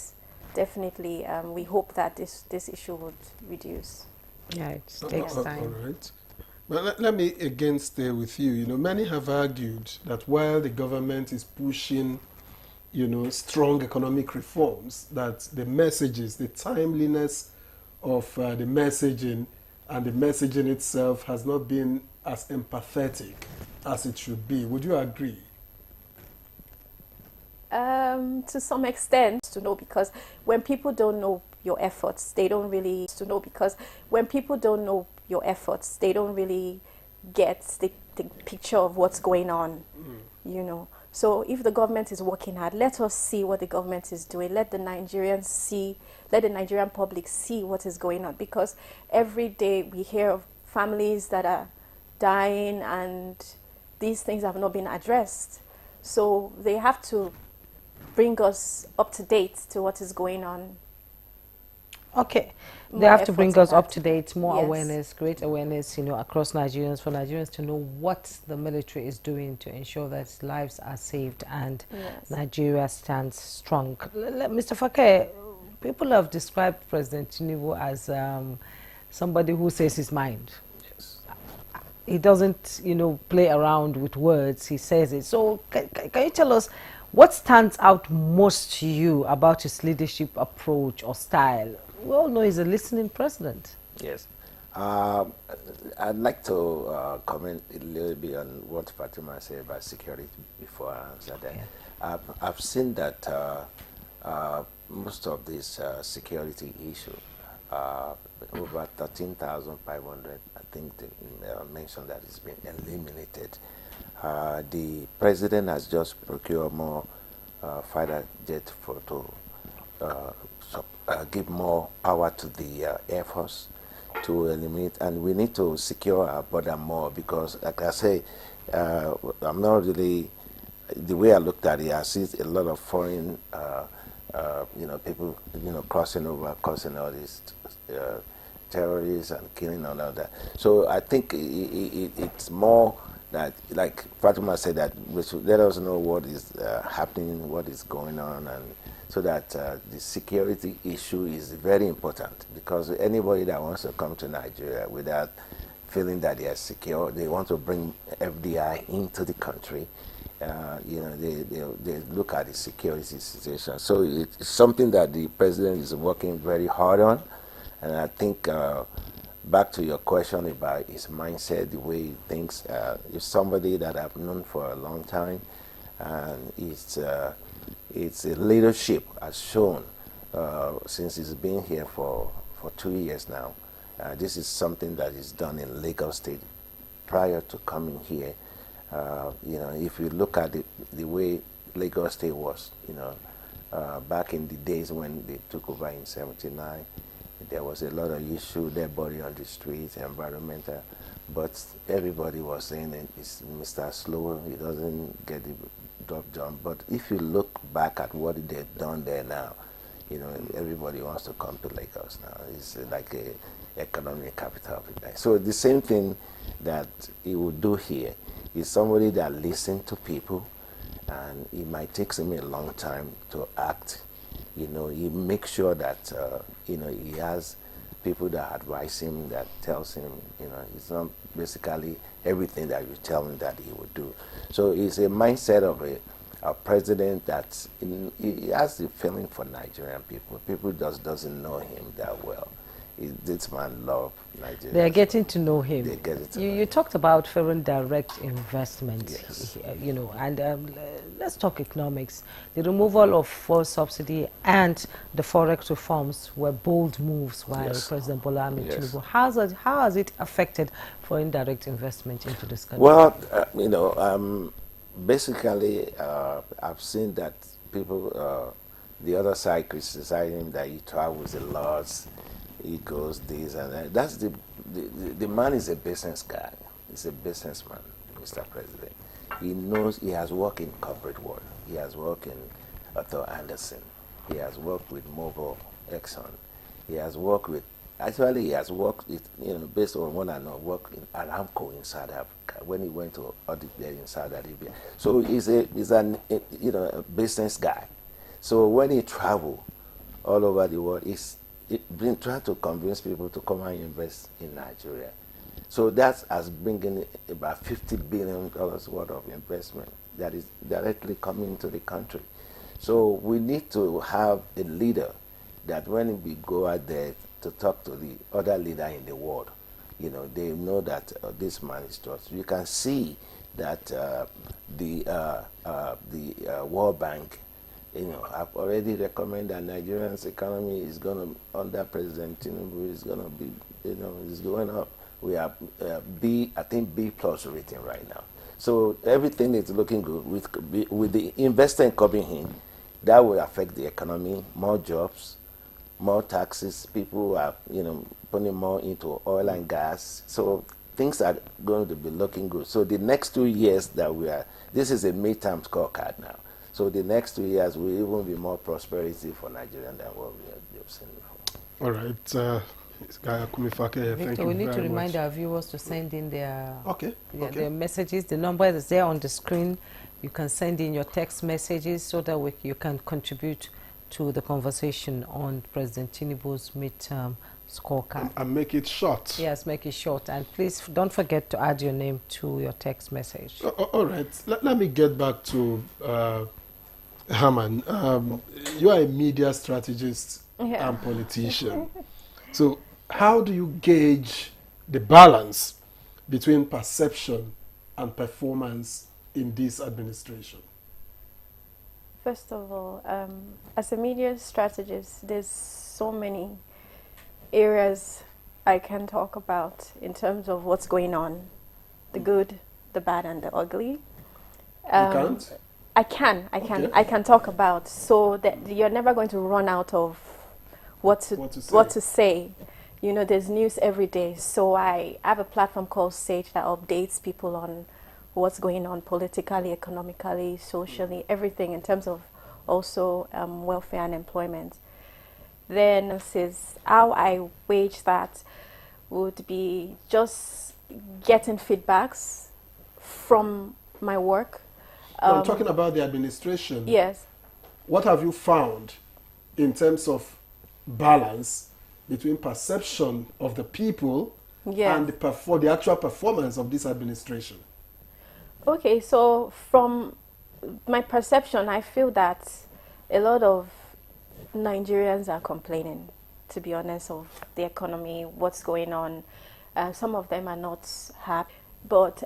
definitely we hope that this issue would reduce. Yeah, it takes time. All right. But let me again stay with you. You know, many have argued that while the government is pushing, you know, strong economic reforms, that the messages, the timeliness of the messaging and the messaging itself has not been as empathetic as it should be. Would you agree? To some extent, to know, because when people don't know your efforts, they don't really get the picture of what's going on, you know. So if the government is working hard, let us see what the government is doing. Let the Nigerian public see what is going on, because every day we hear of families that are dying and these things have not been addressed. So they have to bring us up to date to what is going on. Okay, they have to bring us up to date, more awareness, great awareness, you know, across Nigerians, for Nigerians to know what the military is doing to ensure that lives are saved and Nigeria stands strong. Mr. Fake, people have described President Tinubu as somebody who says his mind. Yes. He doesn't, you know, play around with words, he says it. So can you tell us what stands out most to you about his leadership approach or style? We all know he's a listening president. Yes. I'd like to comment a little bit on what Fatima said about security before I answer that. Yeah. I've seen that most of this security issue, over 13,500, I think they mentioned that it's been eliminated. The president has just procured more fighter jet to give more power to the Air Force to eliminate, and we need to secure our border more, because, like I say, I'm not really, the way I looked at it, I see a lot of foreign, you know, people, you know, crossing over, causing all these terrorists and killing and all that. So I think it's more that, like Fatima said, that we should let us know what is happening, what is going on, and so that the security issue is very important, because anybody that wants to come to Nigeria without feeling that they are secure, they want to bring FDI into the country, you know, they look at the security situation. So it's something that the president is working very hard on, and I think back to your question about his mindset, the way he thinks, is somebody that I've known for a long time, and it's leadership has shown since he's been here for 2 years now. This is something that is done in Lagos State prior to coming here. You know, if you look at the way Lagos State was, you know, back in the days when they took over in '79, there was a lot of issue, dead body on the streets, environmental, but everybody was saying it's Mr. Slow, he doesn't get the job done. But if you look back at what they've done there now, you know, everybody wants to come to Lagos now. It's like a economic capital of the day. So the same thing that he would do here is somebody that listens to people, and it might take him a long time to act. You know, he makes sure that, you know, he has people that advise him, that tells him, you know, it's not basically everything that you tell him that he would do. So it's a mindset of a president that he has the feeling for Nigerian people. People just doesn't know him that well. This man loves Nigeria. They are getting to know him. They get it. You talked about foreign direct investment, yes. You know, and let's talk economics. The removal of fuel subsidy and the forex reforms were bold moves by Yes. President Bola Ahmed Yes. Tinubu. How has it affected foreign direct investment into this country? Well, you know, basically, I've seen that people, the other side criticizing that he travels a lot, he goes this and that. That's the man is a business guy. He's a businessman, Mr. President. He knows, he has worked in corporate world. He has worked in Arthur Anderson. He has worked with Mobil Exxon. He has worked with, actually he has worked with, you know, based on what I know, worked in Aramco in South Africa when he went to audit there in Saudi Arabia. So he's an you know, a business guy. So when he travel all over the world, he's been trying to convince people to come and invest in Nigeria. So that has bringing about $50 billion worth of investment that is directly coming into the country. So we need to have a leader that when we go out there to talk to the other leader in the world, you know, they know that this man is trusted. You can see that the World Bank, you know, I've already recommended that Nigeria's economy is going to, under President Tinubu, is going to be, you know, is going up. We are B, I think B+ rating right now. So everything is looking good. With the investor coming in, that will affect the economy. More jobs, more taxes. People are, you know, putting more into oil and gas. So things are going to be looking good. So the next 2 years that we are, this is a midterm scorecard now. So the next 2 years will even be more prosperity for Nigeria than what we have seen before. All right. Gaya Kumifake, thank you we need to very remind much. our viewers to send in their, their their messages. The number is there on the screen. You can send in your text messages so that you can contribute to the conversation on President Tinubu's midterm scorecard. And make it short. Yes, make it short. And please don't forget to add your name to your text message. All right. Let me get back to Herman. You are a media strategist and politician. So how do you gauge the balance between perception and performance in this administration? First of all, as a media strategist, there's so many areas I can talk about in terms of what's going on, the good, the bad, and the ugly. You can't? I can. Okay. I can talk about, so that you're never going to run out of what to say. You know, there's news every day. So I have a platform called Sage that updates people on what's going on politically, economically, socially, everything in terms of also welfare and employment. Then since how I wage that would be just getting feedbacks from my work. I'm talking about the administration. Yes. What have you found in terms of balance between perception of the people and the actual performance of this administration? Okay, so from my perception, I feel that a lot of Nigerians are complaining, to be honest, of the economy, what's going on. Some of them are not happy, but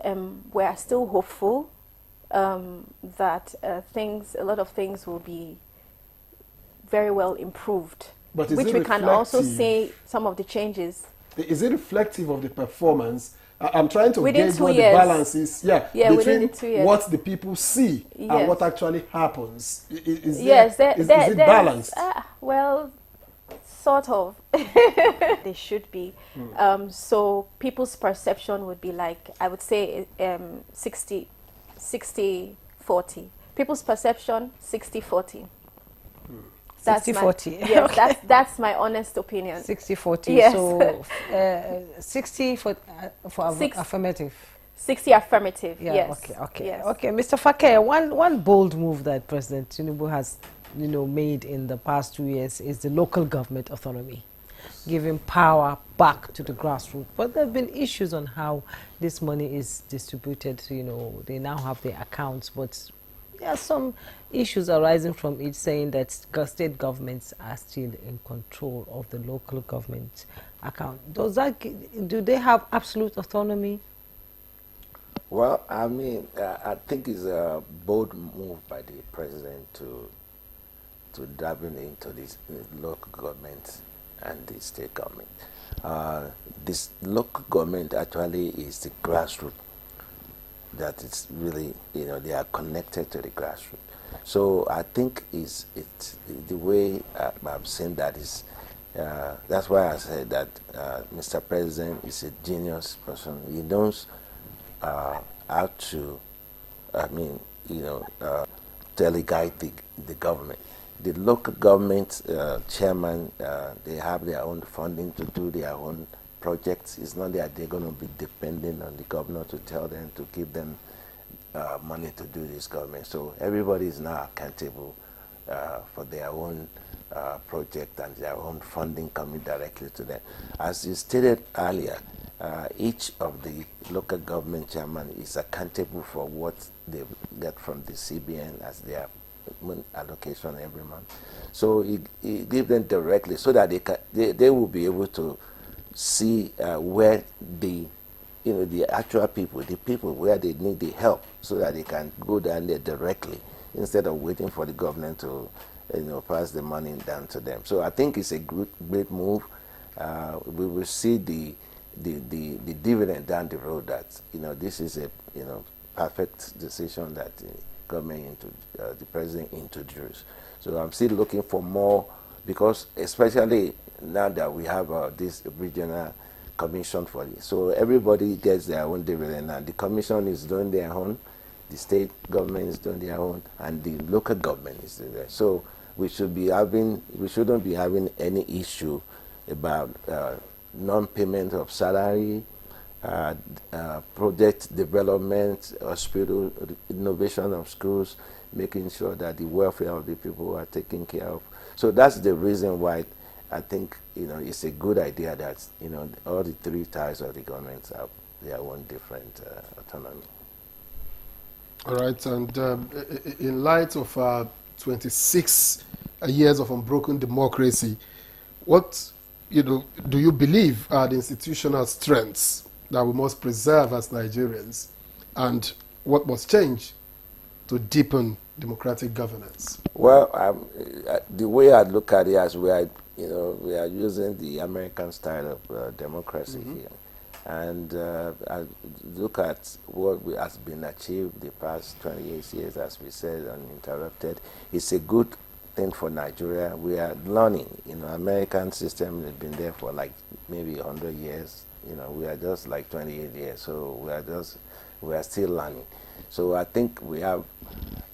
we are still hopeful that a lot of things will be very well improved, but which we can also see some of the changes. Is it reflective of the performance? I'm trying to within gauge 2 what years. the balance is within between the 2 years. what the people see and what actually happens. Is it there's balanced? Well, sort of. They should be. So people's perception would be like, I would say 60-40. People's perception, 60-40. 60-40. Yes, Okay. that's my honest opinion. 60-40. Yes. So 60 for affirmative. 60 affirmative. Yeah. Yes. Okay. Yes. Okay. Mr. Fake, one bold move that President Tinubu has, made in the past 2 years is the local government autonomy, giving power back to the grassroots. But there have been issues on how this money is distributed. They now have their accounts, but there are some issues arising from it, saying that state governments are still in control of the local government account. Do they have absolute autonomy? Well, I mean, I think it's a bold move by the president to dabbling into this local government and the state government. This local government actually is the grassroots. That it's really, they are connected to the grassroots. So I think it's the way I've seen that is, that's why I said that Mr. President is a genius person. He knows how to, delegate the government. The local government chairman, they have their own funding to do their own projects. It's not that they're going to be dependent on the governor to tell them to give them money to do this government. So everybody is now accountable for their own project and their own funding coming directly to them. As you stated earlier, each of the local government chairman is accountable for what they get from the CBN as their allocation every month. So he give them directly so that they will be able to see where the actual people, where they need the help, so that they can go down there directly instead of waiting for the government to pass the money down to them. So I think it's a great move. We will see the dividend down the road that this is a perfect decision that the government the president introduced. So I'm still looking for more, because especially now that we have this regional commission for it. So everybody gets their own dividend, and the commission is doing their own, the state government is doing their own, and the local government is doing their own. So we shouldn't be having any issue about non-payment of salary, project development, hospital innovation of schools, making sure that the welfare of the people are taken care of. So that's the reason why I think it's a good idea that all the three tiers of the government have their own different autonomy. All right, and in light of 26 years of unbroken democracy, what do you believe are the institutional strengths that we must preserve as Nigerians, and what must change to deepen democratic governance? Well, the way I look at it, as we are using the American style of democracy here, and I look at what has been achieved the past 28 years, as we said, uninterrupted. It's a good thing for Nigeria. We are learning. American system has been there for like maybe 100 years. We are just like 28 years, so we are still learning. So I think we have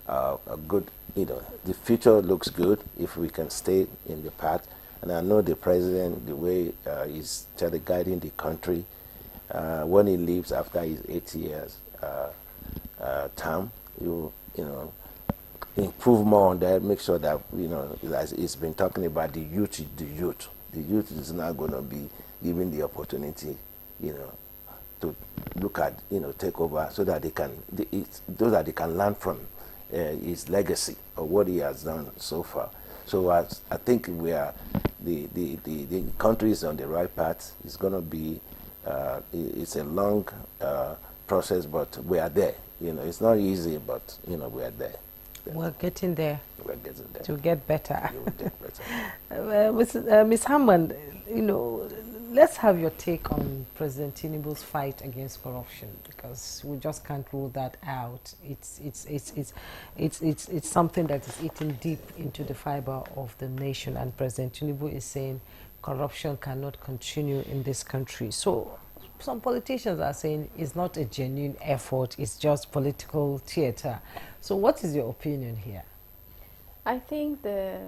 a good, the future looks good if we can stay in the path. And I know the president, the way he's guiding the country, when he leaves after his 8 years term, you know, improve more on that, make sure that, you know, as he's been talking about the youth is not going to be given the opportunity, you know, to look at, you know, take over, so that they can, so that they can learn from his legacy or what he has done so far. So I think we are, the country is on the right path. It's going to be, it's a long process, but we are there. You know, it's not easy, but, you know, we are there. We're getting there. We're getting there. To get better. You will get better. Ms. Hammond, you know, let's have your take on President Tinubu's fight against corruption, because we just can't rule that out. It's something that is eating deep into the fiber of the nation, and President Tinubu is saying corruption cannot continue in this country. So some politicians are saying it's not a genuine effort, it's just political theater. So what is your opinion here? I think the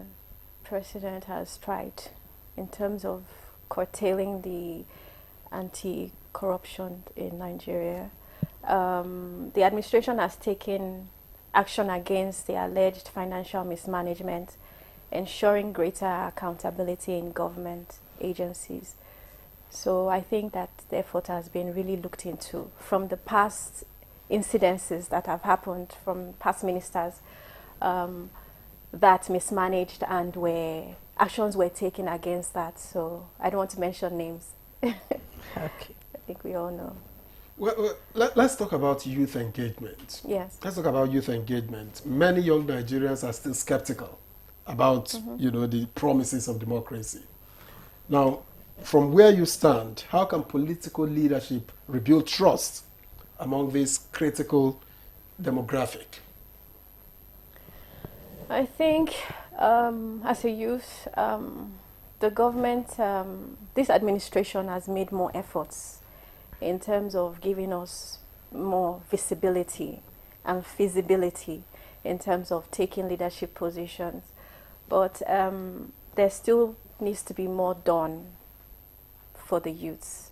president has tried in terms of curtailing the anti-corruption in Nigeria. The administration has taken action against the alleged financial mismanagement, ensuring greater accountability in government agencies. So I think that the effort has been really looked into from the past incidences that have happened from past ministers that mismanaged, and where actions were taken against that. So I don't want to mention names. Okay. I think we all know. Well, let's talk about youth engagement. Yes. Let's talk about youth engagement. Many young Nigerians are still skeptical about, you know, the promises of democracy. Now, from where you stand, how can political leadership rebuild trust among this critical demographic? I think as a youth, the government, this administration has made more efforts in terms of giving us more visibility and feasibility in terms of taking leadership positions. But there still needs to be more done for the youths.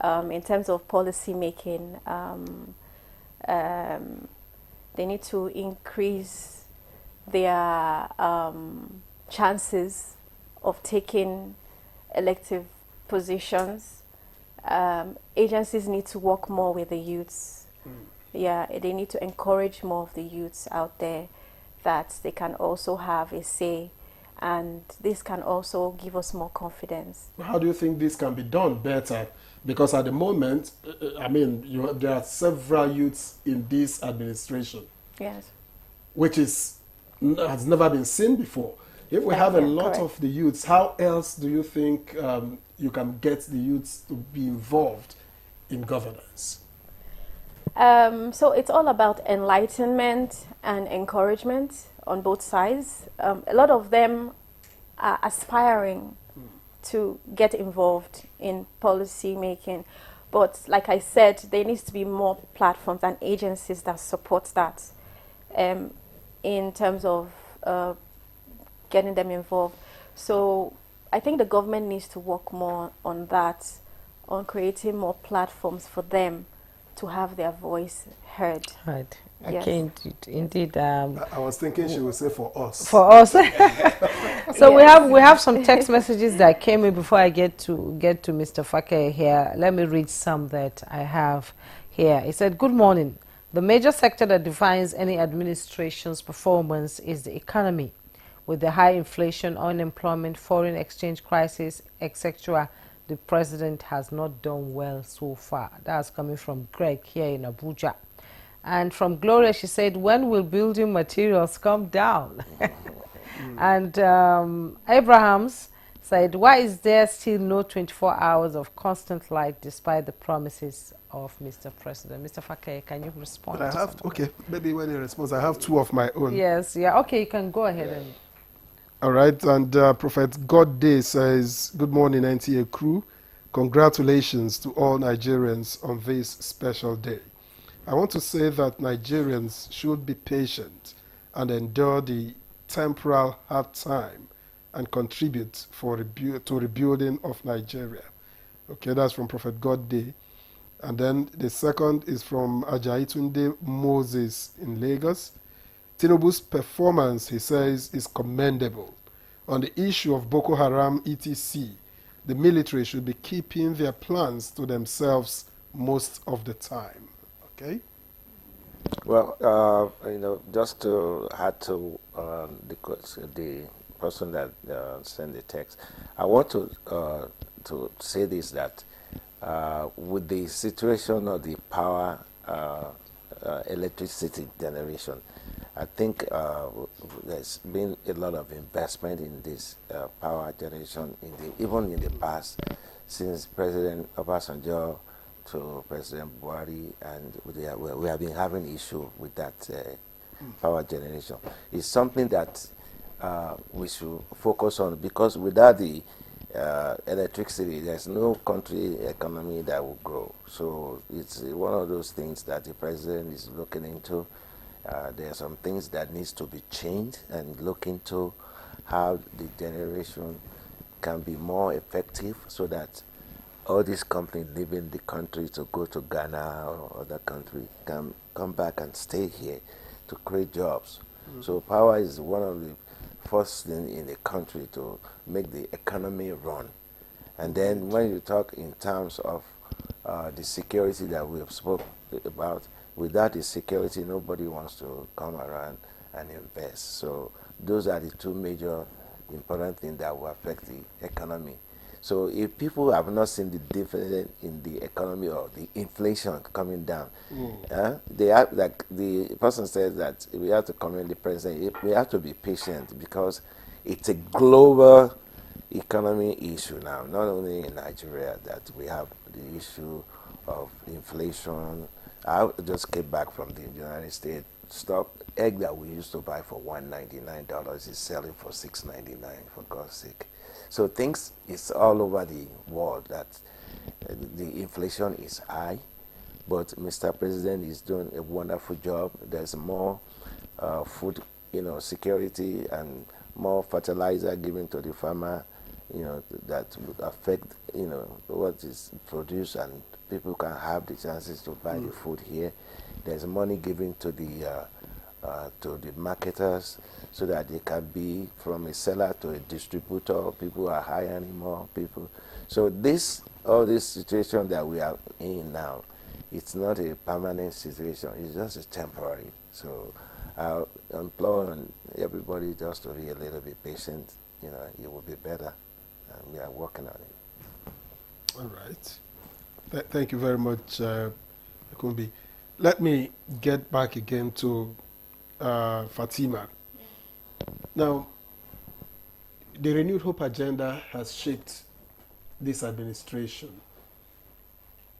In terms of policy making, they need to increase their chances of taking elective positions. Agencies need to work more with the youths. Yeah, they need to encourage more of the youths out there, that they can also have a say, and this can also give us more confidence. How do you think this can be done better? Because at the moment, I mean, there are several youths in this administration. Yes. Which has never been seen before. If we have a lot of the youths, how else do you think you can get the youths to be involved in governance? So it's all about enlightenment and encouragement on both sides. A lot of them are aspiring to get involved in policy making, but like I said, there needs to be more platforms and agencies that support that in terms of getting them involved. So I think the government needs to work more on that, on creating more platforms for them to have their voice heard. Right. Yes. Okay, indeed. I was thinking she would say for us. For us. So yes. we have some text messages that came in before I get to Mr. Fake here. Let me read some that I have here. He said, "Good morning. The major sector that defines any administration's performance is the economy. With the high inflation, unemployment, foreign exchange crisis, etc., the president has not done well so far." That's coming from Greg here in Abuja. And from Gloria, she said, "When will building materials come down?" And Abrahams said, "Why is there still no 24 hours of constant light despite the promises of Mr. President?" Mr. Fake, can you respond? But I have, okay, maybe when he responds, I have two of my own. Yes, yeah, okay, you can go ahead. And all right, and Prophet God Day says, "Good morning, NTA crew. Congratulations to all Nigerians on this special day. I want to say that Nigerians should be patient and endure the temporal hard time and contribute to rebuilding of Nigeria. Okay, that's from Prophet Godday. And then the second is from Ajayi Tunde Moses in Lagos. Tinubu's performance, he says, is commendable. On the issue of Boko Haram, etc., the military should be keeping their plans to themselves most of the time. Okay? Well, just to add to the person that sent the text, I want to say this, that with the situation of the power, electricity generation, I think there's been a lot of investment in this power generation, even in the past, since President Obasanjo to President Buhari, and we have been having issue with that power generation. It's something that we should focus on, because without the electricity, there's no country economy that will grow. So it's one of those things that the president is looking into. There are some things that needs to be changed, and look into how the generation can be more effective, so that all these companies leaving the country to go to Ghana or other country can come back and stay here to create jobs. So power is one of the first things in the country to make the economy run. And then when you talk in terms of the security that we have spoken about, without the security, nobody wants to come around and invest. So those are the two major important things that will affect the economy. So if people have not seen the dividend in the economy or the inflation coming down, they have, like the person says, that we have to commend the president. We have to be patient, because it's a global economy issue now, not only in Nigeria, that we have the issue of inflation. I just came back from the United States. Egg that we used to buy for $1.99 is selling for $6.99, for God's sake. So things is all over the world that the inflation is high, but Mr. President is doing a wonderful job. There's more food, security, and more fertilizer given to the farmer, that would affect, what is produced, and people can have the chances to buy the food here. There's money given to the marketers, so that they can be from a seller to a distributor. People are hiring more people. So all this situation that we are in now, it's not a permanent situation. It's just a temporary. So I implore everybody just to be a little bit patient. It will be better, and we are working on it. All right. Thank you very much, Akumbi. Let me get back again to Fatima. Now, the Renewed Hope agenda has shaped this administration.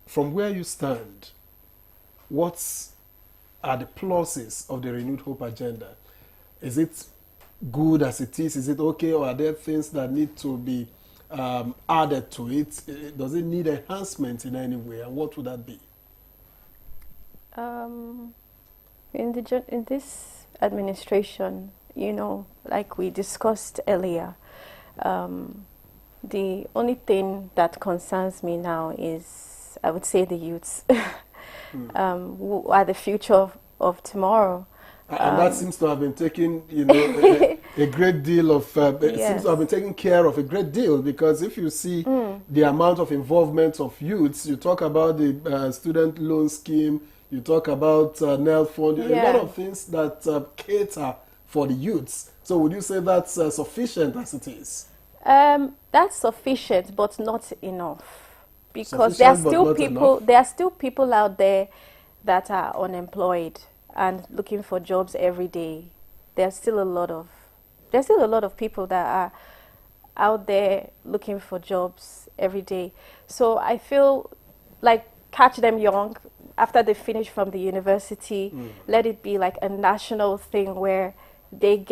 From where you stand, what are the pluses of the Renewed Hope agenda? Is it good as it is? Is it okay, or are there things that need to be added to it? Does it need enhancement in any way, and what would that be? In this administration, like we discussed earlier, the only thing that concerns me now is, I would say, the youths, who are the future of tomorrow. And that seems to have been taken, a great deal of, it seems to have been taken care of a great deal, because if you see the amount of involvement of youths, you talk about the student loan scheme, you talk about NEL fund, a lot of things that cater for the youths. So would you say that's sufficient as it is? That's sufficient, but not enough, because there are still people out there that are unemployed and looking for jobs every day. There's still a lot of people that are out there looking for jobs every day. So I feel like catch them young after they finish from the university. Let it be like a national thing where they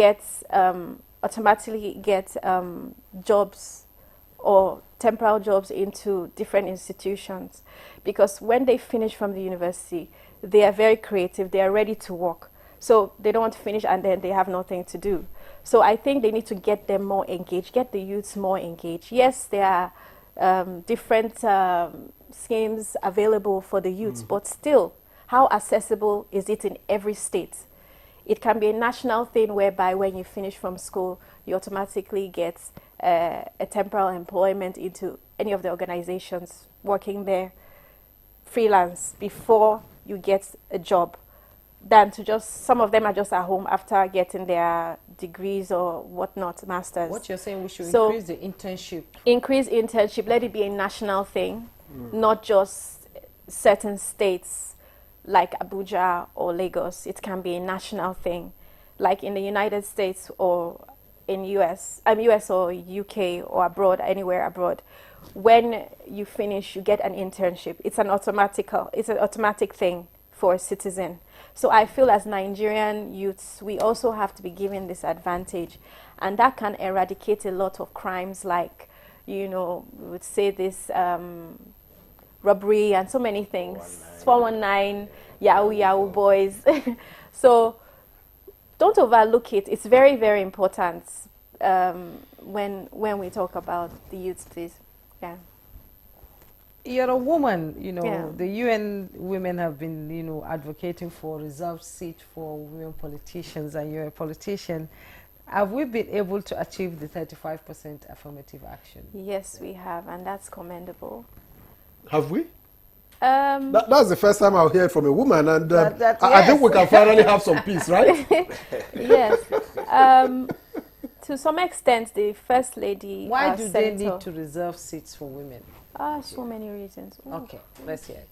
automatically get jobs or temporal jobs into different institutions, because when they finish from the university, they are very creative, they are ready to work. So they don't want to finish and then they have nothing to do. So I think they need to get them more engaged, get the youths more engaged. Yes, there are different schemes available for the youths, but still, how accessible is it in every state? It can be a national thing whereby when you finish from school, you automatically get a temporal employment into any of the organizations working there, freelance, before you get a job, than to just, some of them are just at home after getting their degrees or whatnot, masters. What you're saying, we should increase the internship. Increase internship, let it be a national thing, not just certain states like Abuja or Lagos. It can be a national thing, like in the United States or in US or UK or abroad, anywhere abroad. When you finish, you get an internship. It's an automatic thing for a citizen. So I feel as Nigerian youths, we also have to be given this advantage, and that can eradicate a lot of crimes, like, you know, we would say this robbery and so many things, 419, Yahoo boys. So don't overlook it. It's very, very important when we talk about the youths, please. Yeah. You're a woman, you know, Yeah. the UN women have been, you know, advocating for a reserved seat for women politicians, and you're a politician. Have we been able to achieve the 35% affirmative action? Yes, we have, and that's commendable. Have we? That's the first time I'll hear it from a woman, and I think we can yes. finally have some peace, right? Yes. To some extent, the First Lady. Why do they Senator, need to reserve seats for women? So many reasons. Ooh. Okay, let's hear it.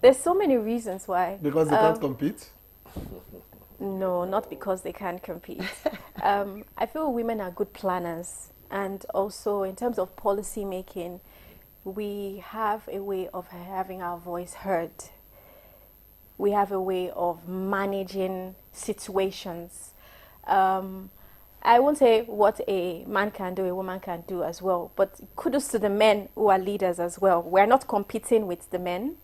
There's so many reasons why. Because they can't compete? No, not because they can't compete. I feel women are good planners, and also in terms of policy making, we have a way of having our voice heard. We have a way of managing situations. I won't say what a man can do, a woman can do as well, but kudos to the men who are leaders as well. We're not competing with the men,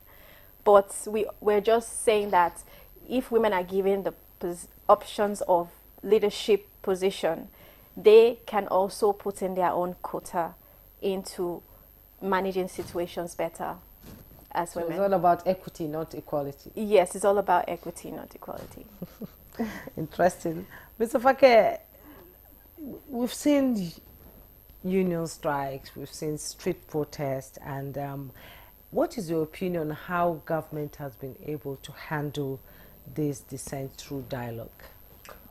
but we're just saying that if women are given the options of leadership position, they can also put in their own quota into managing situations better as women. So it's all about equity, not equality. Yes, it's all about equity, not equality. Interesting. Mr. Fake, we've seen union strikes, we've seen street protests, and what is your opinion on how government has been able to handle this dissent through dialogue?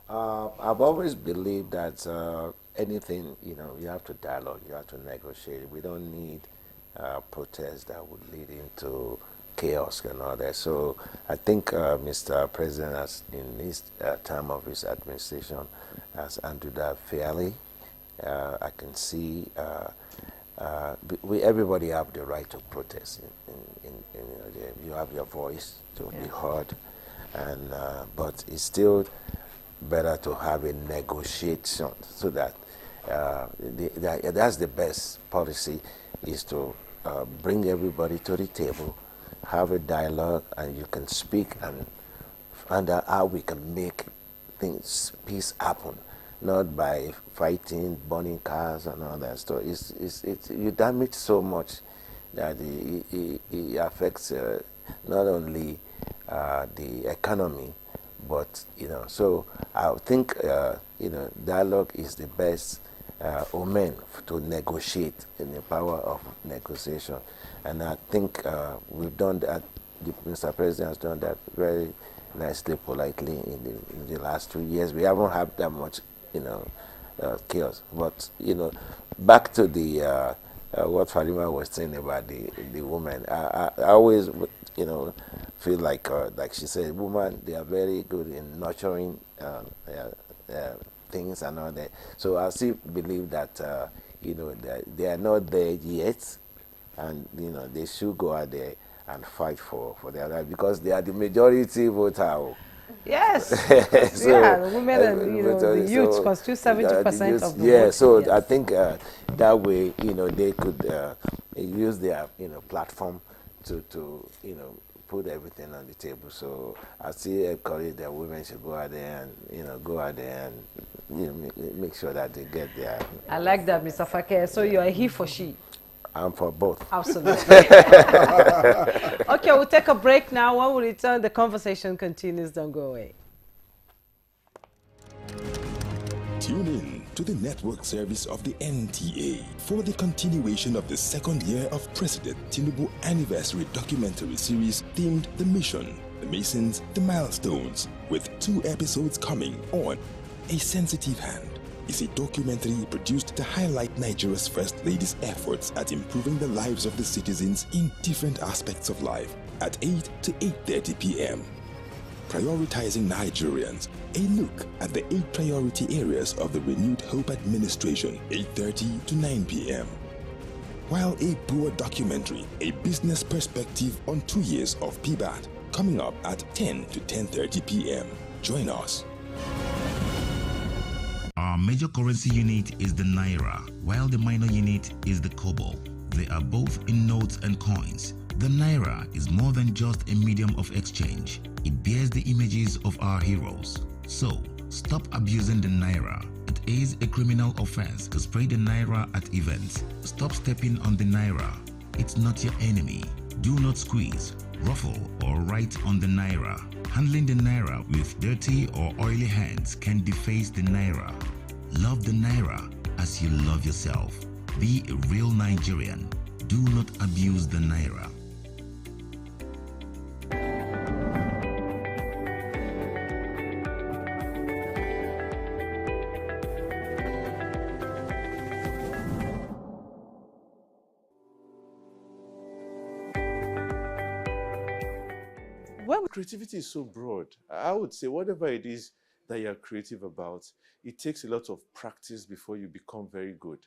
I've always believed that anything, you know, you have to dialogue, you have to negotiate. We don't need protests that would lead into chaos and all that. So I think Mr. President has, in his time of his administration, has handled that fairly. I can see everybody have the right to protest. You have your voice to be heard, and but it's still better to have a negotiation so that that's the best policy, is to bring everybody to the table, have a dialogue, and you can speak and find out how we can make things, peace happen, not by fighting, burning cars and all that stuff. You damage so much that it affects not only the economy, but, you know, so I think, you know, dialogue is the best omen to negotiate, in the power of negotiation. And I think we've done that, Mr. President has done that very nicely, politely in the last 2 years. We haven't had that much, you know, chaos. But, you know, back to the what Farima was saying about the woman, I always, you know, feel like she said, women, they are very good in nurturing things and all that. So I still believe that, you know, they are not there yet, and, you know, they should go out there and fight for their right, because they are the majority voter. Yes. So, yeah, the women and, you know, the youth constitute 70% of the vote. So yes. I think that way, you know, they could use their, you know, platform to you know, put everything on the table. So I still encourage that women should go out there and, go out there and, make sure that they get there. I like that, Mr. Fake. So you are he for she? I'm for both. Absolutely. Okay, we'll take a break now. When we return, the conversation continues. Don't go away. Tune in to the network service of the NTA for the continuation of the second year of President Tinubu anniversary documentary series themed The Mission, The Masons, The Milestones, with 2 episodes coming on. A Sensitive Hand is a documentary produced to highlight Nigeria's First Lady's efforts at improving the lives of the citizens in different aspects of life at 8 to 8:30 p.m. Prioritizing Nigerians, a look at the 8 priority areas of the renewed Hope administration, 8:30 to 9 p.m. While a Boer documentary, a business perspective on 2 years of PBAT, coming up at 10 to 10:30 p.m. Join us. Our major currency unit is the Naira, while the minor unit is the Kobo. They are both in notes and coins. The Naira is more than just a medium of exchange. It bears the images of our heroes. So, stop abusing the Naira. It is a criminal offense to spray the Naira at events. Stop stepping on the Naira. It's not your enemy. Do not squeeze, ruffle, or write on the Naira. Handling the Naira with dirty or oily hands can deface the Naira. Love the Naira as you love yourself. Be a real Nigerian. Do not abuse the Naira. Well, creativity is so broad. I would say whatever it is that you're creative about, it takes a lot of practice before you become very good.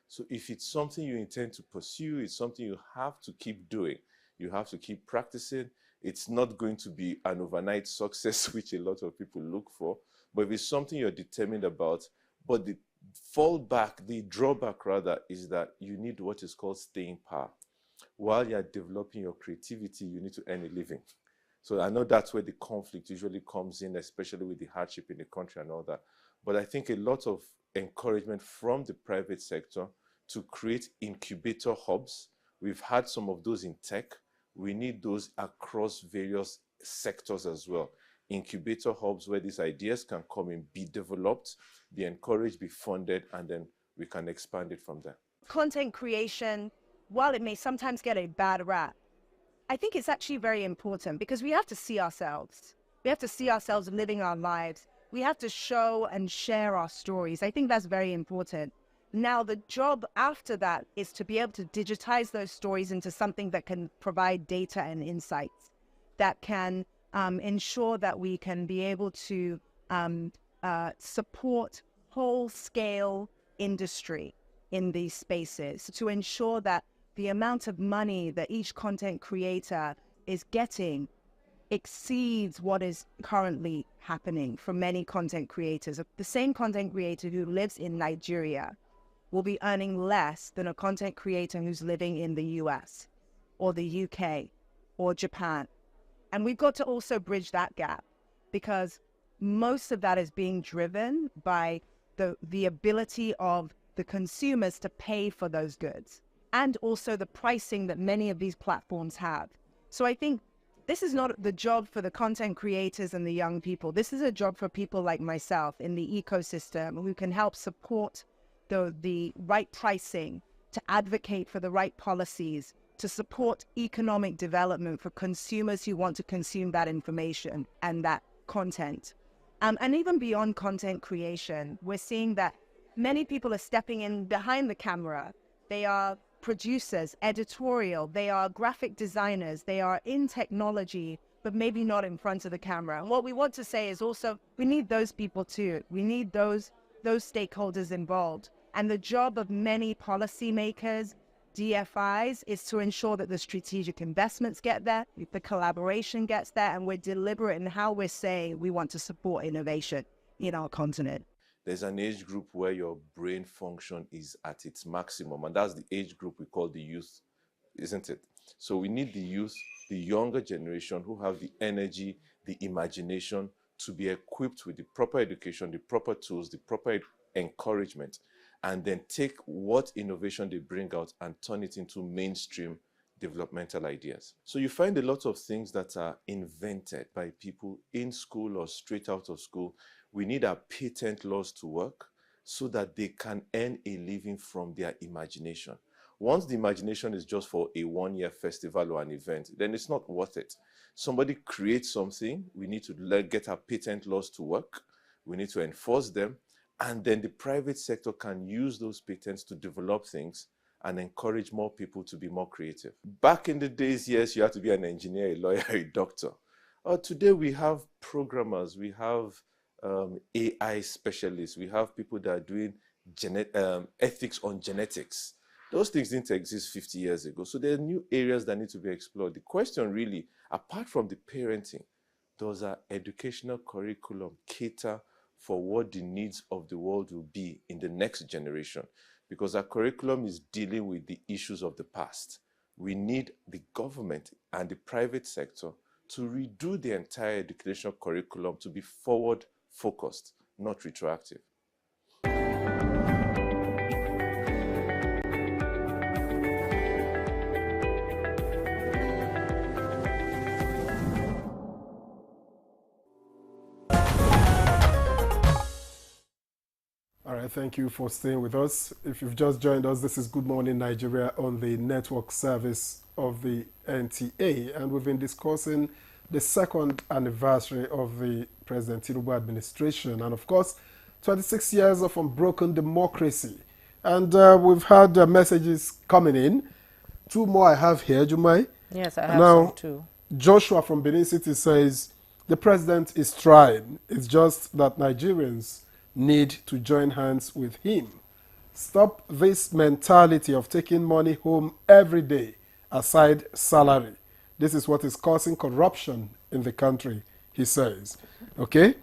So if it's something you intend to pursue, it's something you have to keep doing. You have to keep practicing. It's not going to be an overnight success, which a lot of people look for. But if it's something you're determined about, but the drawback rather, is that you need what is called staying power. While you're developing your creativity, you need to earn a living. So I know that's where the conflict usually comes in, especially with the hardship in the country and all that. But I think a lot of encouragement from the private sector to create incubator hubs. We've had some of those in tech. We need those across various sectors as well. Incubator hubs where these ideas can come in, be developed, be encouraged, be funded, and then we can expand it from there. Content creation, while it may sometimes get a bad rap, I think it's actually very important because we have to see ourselves. We have to see ourselves living our lives. We have to show and share our stories. I think that's very important. Now, the job after that is to be able to digitize those stories into something that can provide data and insights, that can ensure that we can be able to support whole-scale industry in these spaces, to ensure that the amount of money that each content creator is getting exceeds what is currently happening for many content creators. The same content creator who lives in Nigeria will be earning less than a content creator who's living in the US or the UK or Japan. And we've got to also bridge that gap because most of that is being driven by the ability of the consumers to pay for those goods, and also the pricing that many of these platforms have. So I think this is not the job for the content creators and the young people. This is a job for people like myself in the ecosystem who can help support the right pricing, to advocate for the right policies, to support economic development for consumers who want to consume that information and that content. And even beyond content creation, we're seeing that many people are stepping in behind the camera. They are producers, editorial, they are graphic designers, they are in technology, but maybe not in front of the camera. And what we want to say is also, we need those people too. We need those stakeholders involved. And the job of many policymakers, DFIs, is to ensure that the strategic investments get there, the collaboration gets there, and we're deliberate in how we're saying we want to support innovation in our continent. There's an age group where your brain function is at its maximum, and that's the age group we call the youth, isn't it? So we need the youth, the younger generation who have the energy, the imagination to be equipped with the proper education, the proper tools, the proper encouragement, and then take what innovation they bring out and turn it into mainstream developmental ideas. So you find a lot of things that are invented by people in school or straight out of school. We need our patent laws to work so that they can earn a living from their imagination. Once the imagination is just for a one-year festival or an event, then it's not worth it. Somebody creates something, we need to get our patent laws to work, we need to enforce them, and then the private sector can use those patents to develop things and encourage more people to be more creative. Back in the days, yes, you had to be an engineer, a lawyer, a doctor. Today we have programmers, we have AI specialists, we have people that are doing ethics on genetics. Those things didn't exist 50 years ago. So there are new areas that need to be explored. The question really, apart from the parenting, does our educational curriculum cater for what the needs of the world will be in the next generation? Because our curriculum is dealing with the issues of the past. We need the government and the private sector to redo the entire educational curriculum to be forward-focused, not retroactive. All right, thank you for staying with us. If you've just joined us, this is Good Morning Nigeria on the network service of the NTA, and we've been discussing the second anniversary of the President Tinubu administration, and of course, 26 years of unbroken democracy. And we've had messages coming in. Two more I have here, Jumai. Yes, I have now, some too. Joshua from Benin City says, the president is trying. It's just that Nigerians need to join hands with him. Stop this mentality of taking money home every day aside salary. This is what is causing corruption in the country, he says. Okay?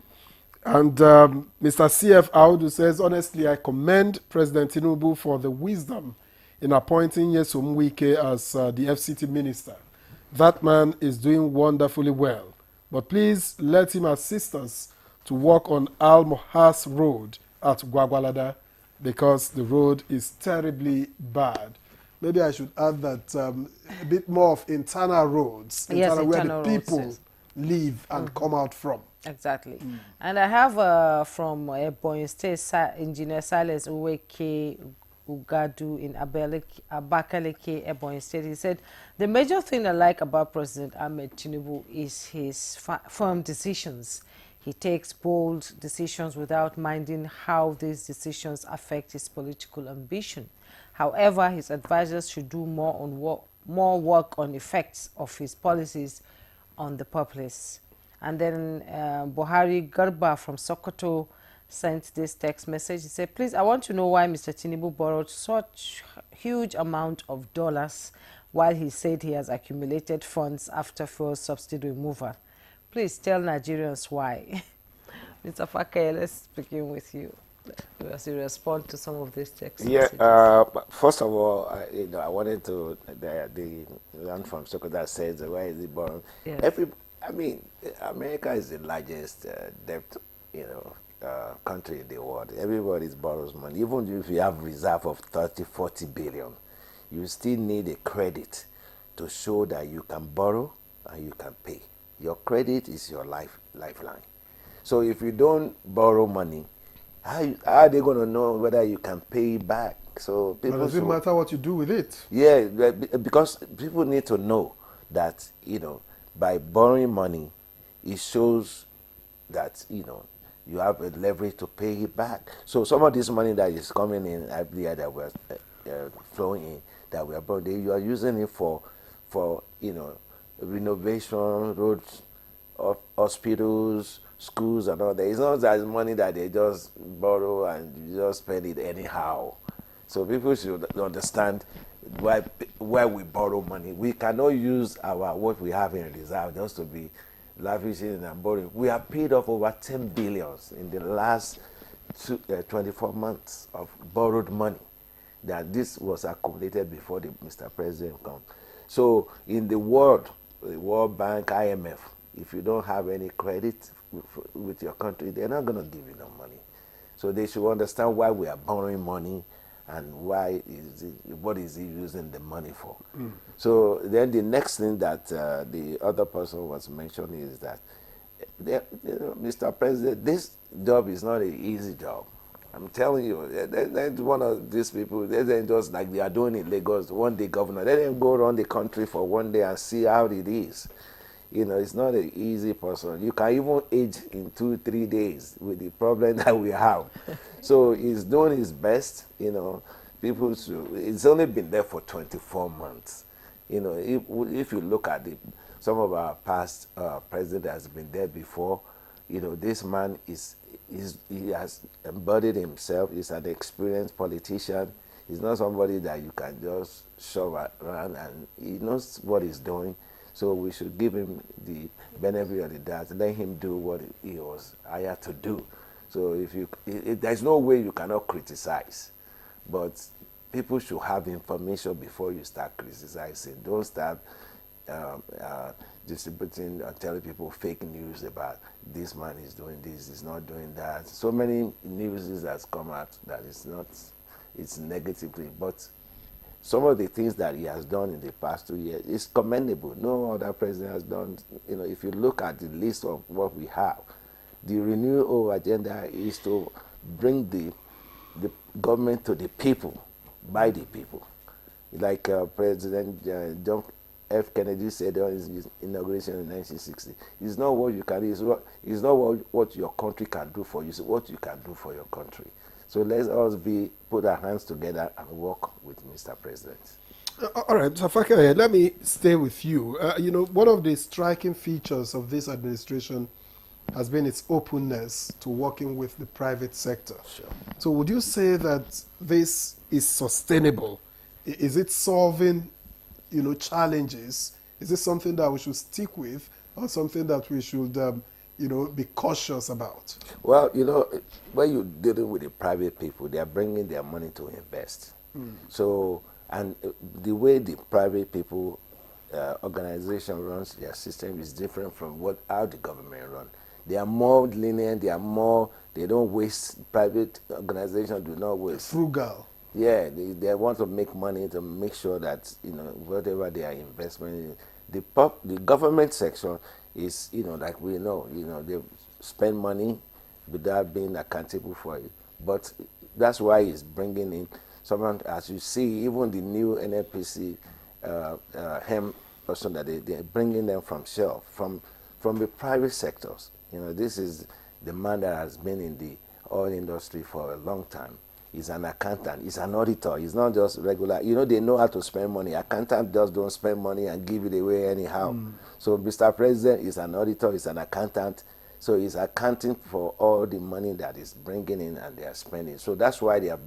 And Mr. CF Audu says, honestly, I commend President Tinubu for the wisdom in appointing Nyesom Wike as the FCT minister. That man is doing wonderfully well. But please let him assist us to work on Al Mohas Road at Gwagwalada because the road is terribly bad. Maybe I should add that a bit more of internal roads, yes, where the people roads, yes. live and come out from. Exactly. And I have from Ebonyi State, Engineer Silas Uweke Ugadu in Abakaliki, Ebonyi State. He said, the major thing I like about President Ahmed Tinubu is his firm decisions. He takes bold decisions without minding how these decisions affect his political ambition. However, his advisors should do more work on effects of his policies on the populace. And then Buhari Garba from Sokoto sent this text message. He said, please, I want to know why Mr. Tinubu borrowed such huge amount of dollars while he said he has accumulated funds after fuel subsidy removal. Please tell Nigerians why. Mr. Fakeye, let's begin with you as you respond to some of these texts. Yeah, first of all, I wanted to, the one from Sokoto that says, where is it born? Yes. I mean, America is the largest debt, country in the world. Everybody borrows money. Even if you have reserve of 30, 40 billion, you still need a credit to show that you can borrow and you can pay. Your credit is your lifeline. So if you don't borrow money, how are they going to know whether you can pay back? So people But does it matter what you do with it? Yeah, because people need to know that, by borrowing money, it shows that, you have a leverage to pay it back. So some of this money that is coming in every year that we're flowing in, that we are borrowing, you are using it for renovation, roads, hospitals, schools, and all that. It's not that money that they just borrow and you just spend it anyhow. So people should understand why we borrow money. We cannot use what we have in reserve just to be lavishing and borrowing. We have paid off over 10 billion in the last 24 months of borrowed money. That this was accumulated before the Mr. President comes. So in the World Bank, IMF, if you don't have any credit with your country, they're not going to give you no money. So they should understand why we are borrowing money and what is he using the money for. So then the next thing that the other person was mentioning is that, Mr. President, this job is not an easy job. I'm telling you, that's one of these people, they're just like they are doing in Lagos, one day governor. They didn't go around the country for one day and see how it is. You know, it's not an easy person. You can even age in 2-3 days with the problem that we have. So he's doing his best, you know. People should, it's only been there for 24 months. You know, if you look at some of our past president has been there before, you know, this man he has embodied himself. He's an experienced politician. He's not somebody that you can just shove around, and he knows what he's doing. So we should give him the benefit of the doubt, let him do what he was hired to do. So there's no way you cannot criticize, but people should have information before you start criticizing. Don't start distributing or telling people fake news about this man is doing this, he's not doing that. So many news has come out that it's negatively, but some of the things that he has done in the past 2 years is commendable. No other president has done. You know, if you look at the list of what we have, the renewal agenda is to bring the government to the people, by the people. Like President John F. Kennedy said on his inauguration in 1960, it's not what you can do, it's not what your country can do for you, it's what you can do for your country. So let us put our hands together and work with Mr. President. All right, Mr. Fakeye, let me stay with you. You know, one of the striking features of this administration has been its openness to working with the private sector. Sure. So would you say that this is sustainable? Is it solving, you know, challenges? Is this something that we should stick with, or something that we should you know, be cautious about? Well, you know, when you're dealing with the private people, they are bringing their money to invest. So, and the way the private people organization runs their system is different from how the government runs. They are more lenient, they don't waste, private organizations do not waste. Frugal. Yeah, they want to make money to make sure that, you know, whatever their investment in, the government section is, you know, like we know, you know, they spend money without being accountable for it. But that's why it's bringing in someone, as you see, even the new NNPC HEM person that they're bringing them from Shell, from the private sectors. You know, this is the man that has been in the oil industry for a long time. He's an accountant, he's an auditor, he's not just regular. You know, they know how to spend money. Accountants just don't spend money and give it away anyhow. So Mr. President is an auditor, he's an accountant, so he's accounting for all the money that is bringing in and they are spending. So that's why they are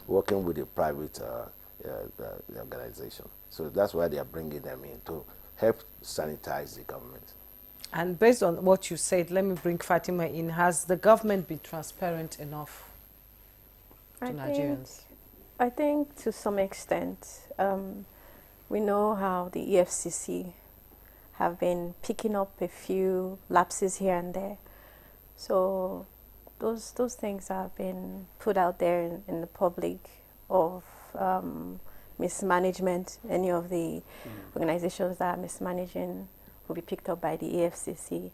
working with the private organization. So that's why they are bringing them in, to help sanitize the government. And based on what you said, let me bring Fatima in. Has the government been transparent enough to Nigerians? I think to some extent. We know how the EFCC have been picking up a few lapses here and there. So those things have been put out there in the public of mismanagement. Any of the organizations that are mismanaging will be picked up by the EFCC.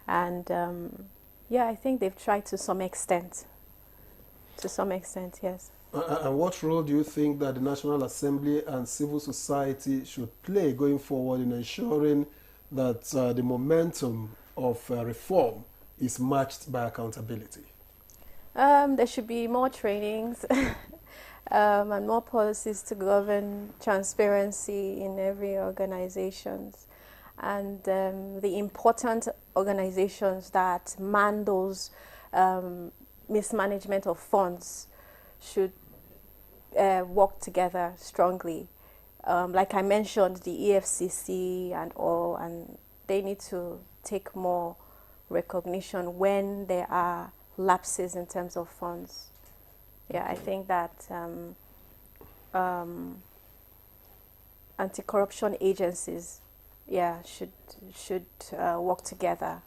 And yeah, I think they've tried to some extent. To some extent, yes. And what role do you think that the National Assembly and civil society should play going forward in ensuring that the momentum of reform is matched by accountability? There should be more trainings and more policies to govern transparency in every organization. And the important organizations that man those mismanagement of funds should work together strongly. Like I mentioned, the EFCC and all, and they need to take more recognition when there are lapses in terms of funds. Yeah, I think that anti-corruption agencies, should work together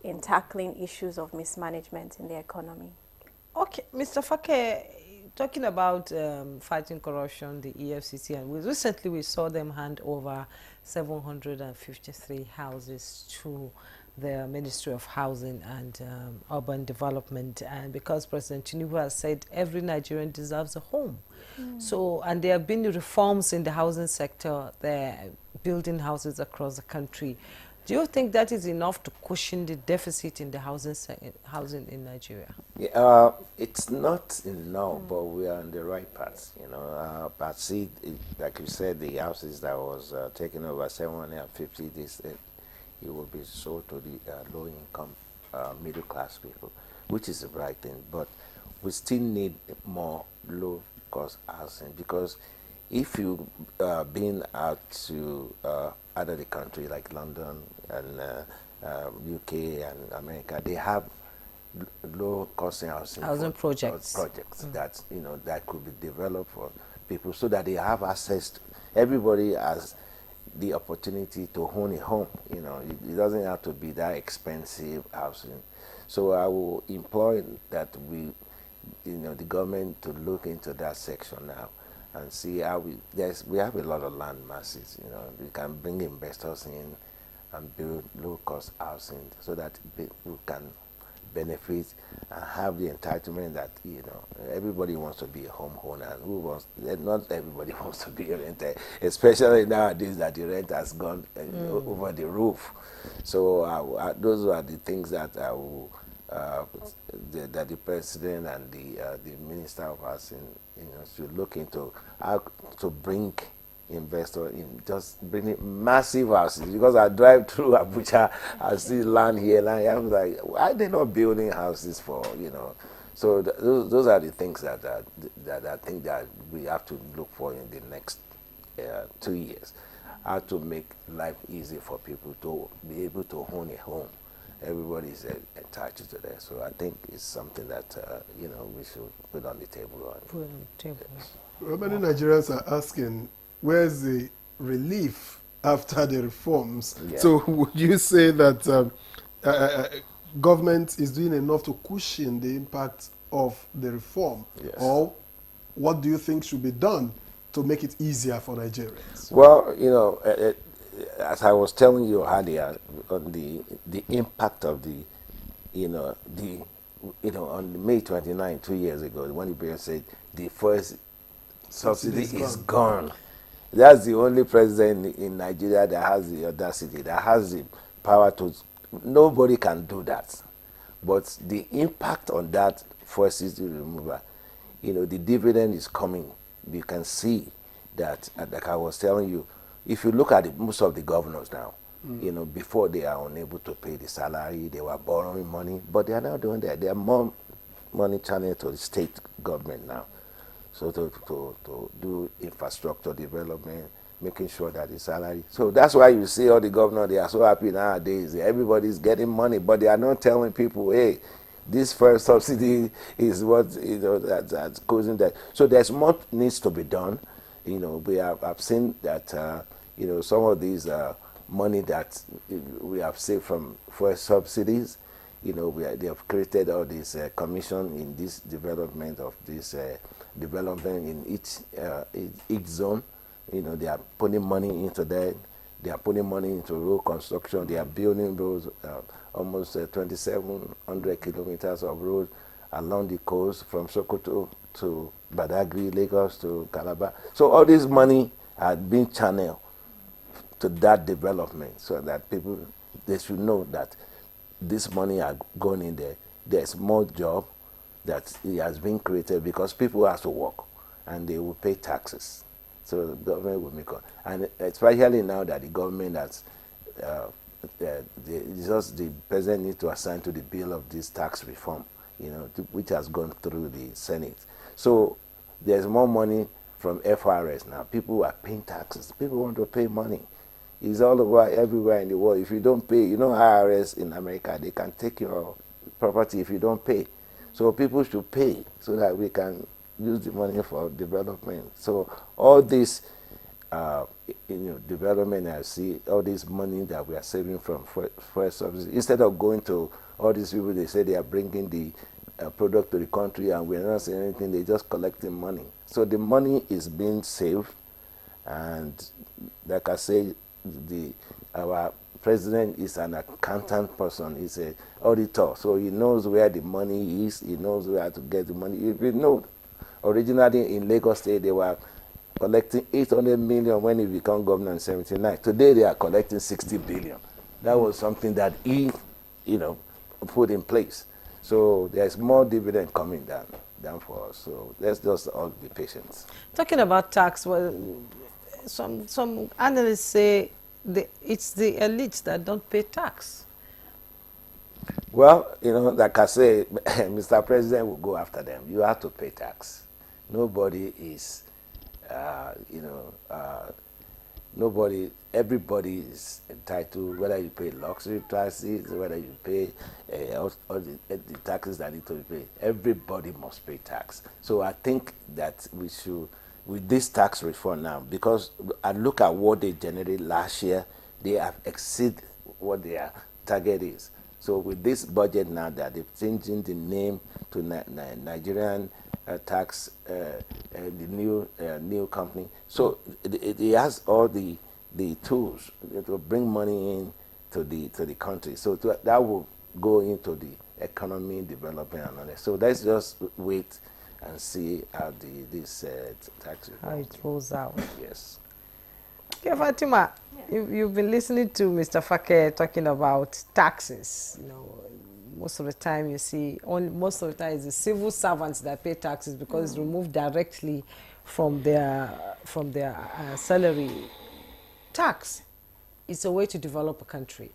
in tackling issues of mismanagement in the economy. Okay, Mr. Fake, talking about fighting corruption, the EFCC, and recently we saw them hand over 753 houses to the Ministry of Housing and Urban Development, and because President Tinubu has said every Nigerian deserves a home. So, and there have been reforms in the housing sector. They're building houses across the country. Do you think that is enough to cushion the deficit in the housing in Nigeria? Yeah, it's not enough, but we are on the right path. You know, but see, like you said, the houses that was taken over 750, it will be sold to the low-income, middle-class people, which is the right thing. But we still need more low-cost housing, because if you been out to out of the country like London and UK and America, they have low-cost housing projects that that could be developed for people, so that they have access to, everybody has the opportunity to own a home. You know, it doesn't have to be that expensive housing. So I will implore that the government to look into that section now and see how we have a lot of land masses. You know, we can bring investors in and build low-cost housing so that people can benefit and have the entitlement that everybody wants to be a homeowner. And not everybody wants to be a renter, especially nowadays that the rent has gone over the roof. So those are the things that I will that the president and the minister of housing should look into, how to bring investor in, just bringing massive houses. Because I drive through Abuja, I see land here, land here. I'm like, why are they not building houses for, So those are the things that I think that we have to look for in the next 2 years. How to make life easy for people to be able to own a home. Everybody is entitled to that. So I think it's something that, we should put on the table. Put on the table. Well, many Nigerians are asking, where's the relief after the reforms? Yeah. So would you say that government is doing enough to cushion the impact of the reform? Yes. Or what do you think should be done to make it easier for Nigerians? Well, as I was telling you earlier, on the impact of on May 29, 2 years ago, when the president said the first subsidy is gone. That's the only president in Nigeria that has the audacity, that has the power to. Nobody can do that. But the impact on that first subsidy removal, the dividend is coming. You can see that, like I was telling you, if you look at most of the governors now, before they are unable to pay the salary, they were borrowing money, but they are now doing that. They are more money channeled to the state government now. So to do infrastructure development, making sure that the salary. So that's why you see all the governors, they are so happy nowadays. Everybody's getting money, but they are not telling people, hey, this first subsidy is what, that's causing that. So there's more needs to be done. I've seen that, some of these money that we have saved from first subsidies, they have created all this commission in this development of this development in each zone. They are putting money into that. They are putting money into road construction. They are building roads, almost 2,700 kilometers of road along the coast from Sokoto to Badagry, Lagos to Calabar. So all this money had been channeled to that development, so that people, they should know that this money are going in there. There's more job that it has been created because people have to work and they will pay taxes. So the government will make on. And especially now that the government has, the president needs to assign to the bill of this tax reform, which has gone through the Senate. So there's more money from FRS now. People are paying taxes. People want to pay money. It's all over everywhere in the world. If you don't pay, IRS in America, they can take your property if you don't pay. So people should pay so that we can use the money for development. So all this development, I see all this money that we are saving from fuel subsidies. Instead of going to all these people, they say they are bringing the product to the country and we're not saying anything, they're just collecting money. So the money is being saved, and like I say, our president is an accountant person, he's an auditor, so he knows where the money is, he knows where to get the money. If you know, originally in Lagos State, they were collecting 800 million when he became governor in 79. Today they are collecting 60 billion. That was something that he, put in place. So there's more dividend coming down for us. So let's just all be patient. Talking about tax, well, some analysts say it's the elites that don't pay tax. Well, like I say, Mr. President will go after them. You have to pay tax. Nobody is, everybody is entitled, whether you pay luxury taxes, whether you pay all the taxes that need to be paid. Everybody must pay tax. So I think that we should, with this tax reform now, because I look at what they generated last year, they have exceeded what their target is. So with this budget now that they're changing the name to Nigerian tax, the new company. So it has all the tools to bring money in to the country. So that will go into the economy development and all that. So let's just wait and see how this tax reform, how it rolls out. Yes. Okay, Fatima, you've been listening to Mr. Fake talking about taxes. Most of the time you see, most of the time it's the civil servants that pay taxes because it's removed directly from their salary. Tax is a way to develop a country.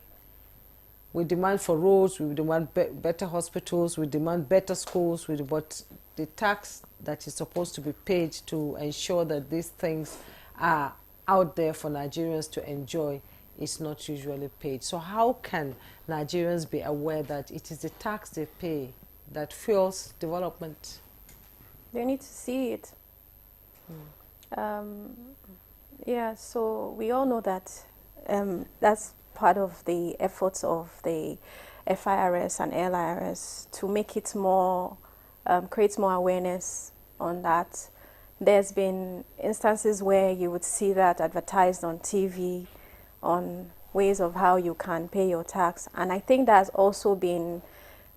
We demand for roads, we demand better hospitals, we demand better schools, but the tax that is supposed to be paid to ensure that these things are out there for Nigerians to enjoy is not usually paid. So how can Nigerians be aware that it is the tax they pay that fuels development? They need to see it. Yeah, so we all know that that's part of the efforts of the FIRS and LIRS to make it more, create more awareness on that. There's been instances where you would see that advertised on TV, on ways of how you can pay your tax. And I think that's also been,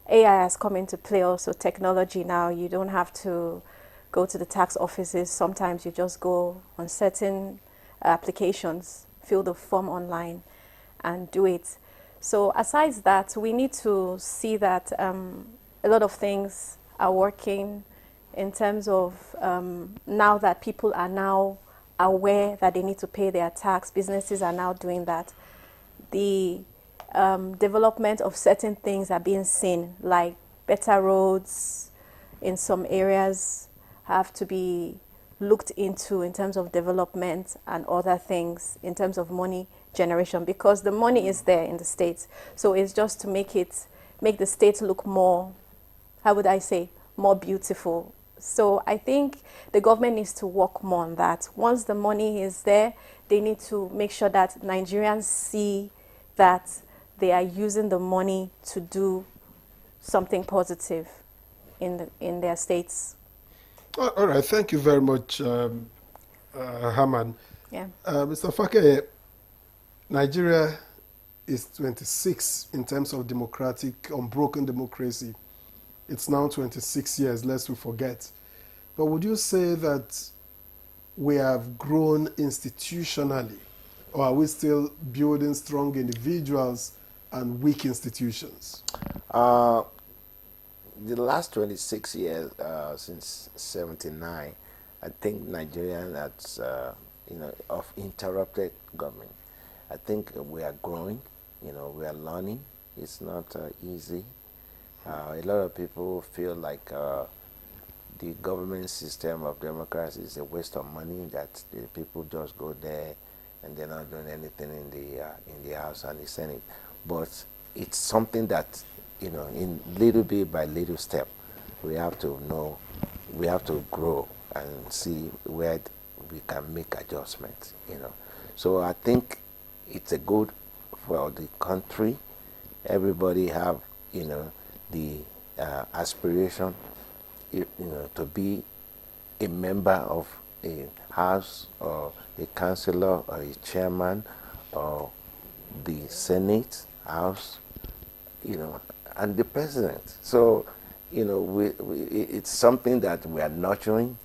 AI has come into play also, technology now. You don't have to go to the tax offices. Sometimes you just go on certain applications, fill the form online and do it. So aside that, we need to see that a lot of things are working in terms of now that people are now aware that they need to pay their tax, businesses are now doing that. The development of certain things are being seen, like better roads in some areas have to be looked into in terms of development and other things in terms of money generation, because the money is there in the states. So it's just to make the state look more, how would I say, more beautiful. So I think the government needs to work more on that. Once the money is there, they need to make sure that Nigerians see that they are using the money to do something positive in their states. All right, thank you very much, Haman. Yeah. Mr. Fake, Nigeria is 26 in terms of democratic, unbroken democracy. It's now 26 years, lest we forget. But would you say that we have grown institutionally, or are we still building strong individuals and weak institutions? The last 26 years, since 79, I think Nigeria has, of interrupted government. I think we are growing, we are learning. It's not easy. A lot of people feel like the government system of democracy is a waste of money, that the people just go there and they're not doing anything in the House and the Senate. But it's something that, in little bit by little step, we have to know, we have to grow and see where we can make adjustments, you know. So I think it's a good for the country. Everybody have, you know, the aspiration, you know, to be a member of a house or a councillor or a chairman or the Senate House, you know, and the president. So, you know, it's something that we are nurturing.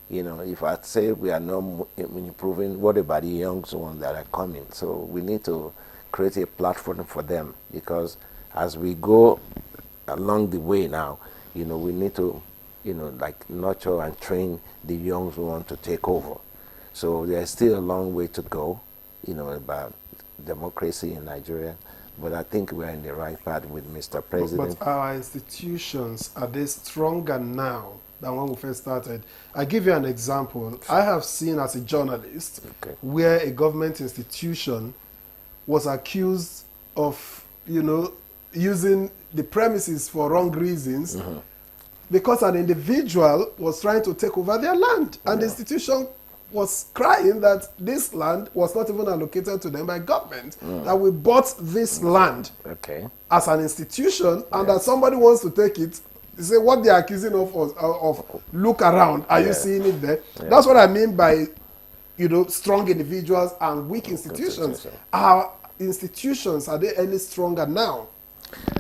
You know, if I say we are not improving, what about the young ones that are coming? So we need to create a platform for them, because as we go along the way now, you know, we need to, you know, like nurture and train the young ones to take over. So there's still a long way to go, you know, about democracy in Nigeria. But I think we're in the right path with Mr. President. But our institutions, are they stronger now than when we first started? I give you an example. I have seen as a journalist where a government institution was accused of, you know, using the premises for wrong reasons because an individual was trying to take over their land, and the institution was crying that this land was not even allocated to them by government, that we bought this land as an institution, and that somebody wants to take it. You say what they're accusing of look around. Are you seeing it there? That's what I mean by, you know, strong individuals and weak institutions. Our institutions, are they any stronger now?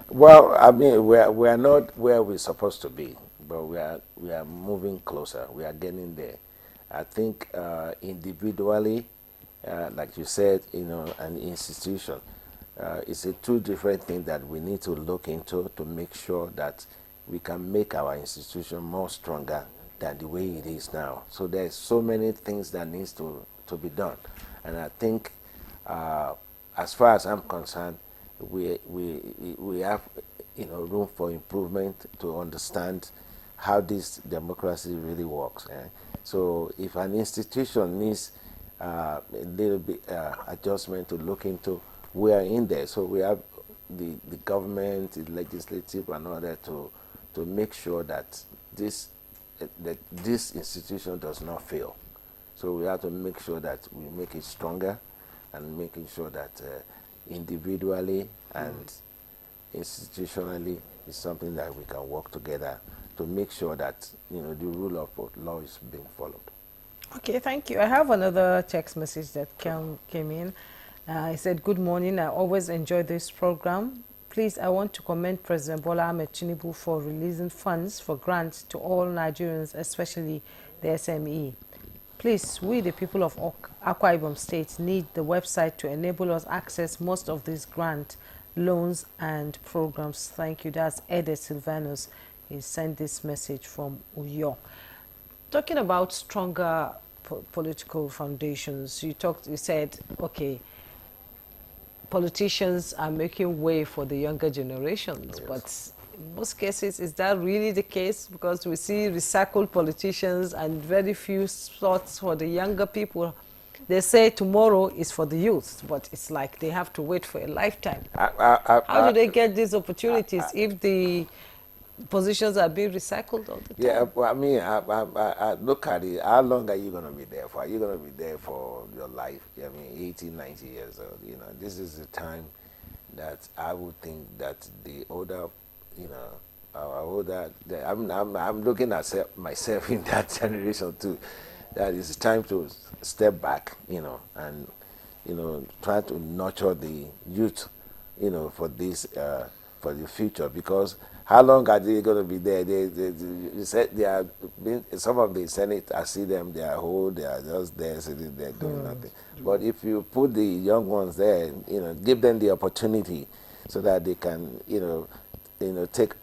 Well, I mean, we are not where we're supposed to be, but we are moving closer. We are getting there. I think individually, like you said, you know, an institution, it's a two different things that we need to look into to make sure that we can make our institution more stronger than the way it is now. So there's so many things that needs to be done, and I think, as far as I'm concerned, we have, you know, room for improvement to understand how this democracy really works. So if an institution needs a little bit adjustment to look into, we are in there. So we have the government, the legislative and all that to make sure that this institution does not fail. So we have to make sure that we make it stronger, and making sure that individually and institutionally is something that we can work together to make sure that, you know, the rule of law is being followed. Okay, thank you. I have another text message that came in. He said, "Good morning. I always enjoy this program. Please, I want to commend President Bola Ahmed Tinubu for releasing funds for grants to all Nigerians, especially the SME. Please, we the people of Akwa Ibom State need the website to enable us access most of these grant loans and programs. Thank you." That's Ede Silvanus. He sent this message from Uyo. Talking about stronger political foundations, you said, okay, politicians are making way for the younger generations, but in most cases, is that really the case? Because we see recycled politicians and very few slots for the younger people. They say tomorrow is for the youth, but it's like they have to wait for a lifetime. How do they get these opportunities if the positions are being recycled all the time? Yeah, well, I mean, I look at it. How long are you going to be there for? Are you going to be there for your life? I mean, 80, 90 years old. You know, this is the time that I would think that the older, you know, I'm looking at myself in that generation too. That it's time to step back, you know, and, you know, try to nurture the youth, you know, for this, for the future. Because how long are they going to be there? They said they are some of the Senate, I see them, they are old, they are just there sitting there doing nothing. But if you put the young ones there, you know, give them the opportunity so that they can, you know, take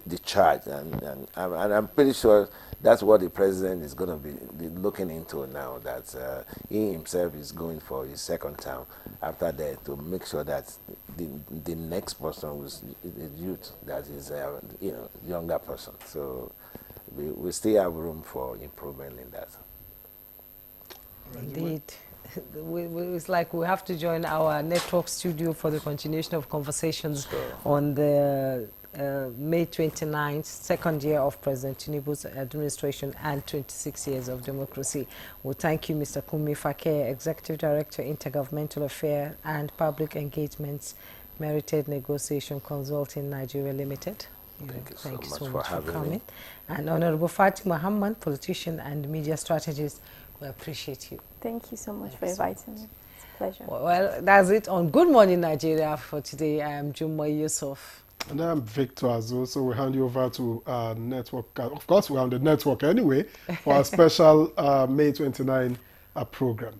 the charge, and I'm pretty sure that's what the president is going to be looking into now, that he himself is going for his second term after that, to make sure that the next person was the youth, that is you know, younger person. So we still have room for improvement in that. Indeed. It's like we have to join our network studio for the continuation of conversations on the May 29th, second year of President Tinubu's administration and 26 years of democracy. We thank you, Mr. Kunmi Fake, Executive Director, Intergovernmental Affairs and Public Engagements, Merited Negotiation Consulting Nigeria Limited. Thank you so much for coming. Me. And Honorable Fatih Muhammad, politician and media strategist, we appreciate you. Thank you so much for inviting me. It's a pleasure. Well, that's it on Good Morning Nigeria for today. I am Jumma Yusuf. And I'm Victor Azu, so we hand you over to our network. Of course, we're on the network anyway for our special May 29 program.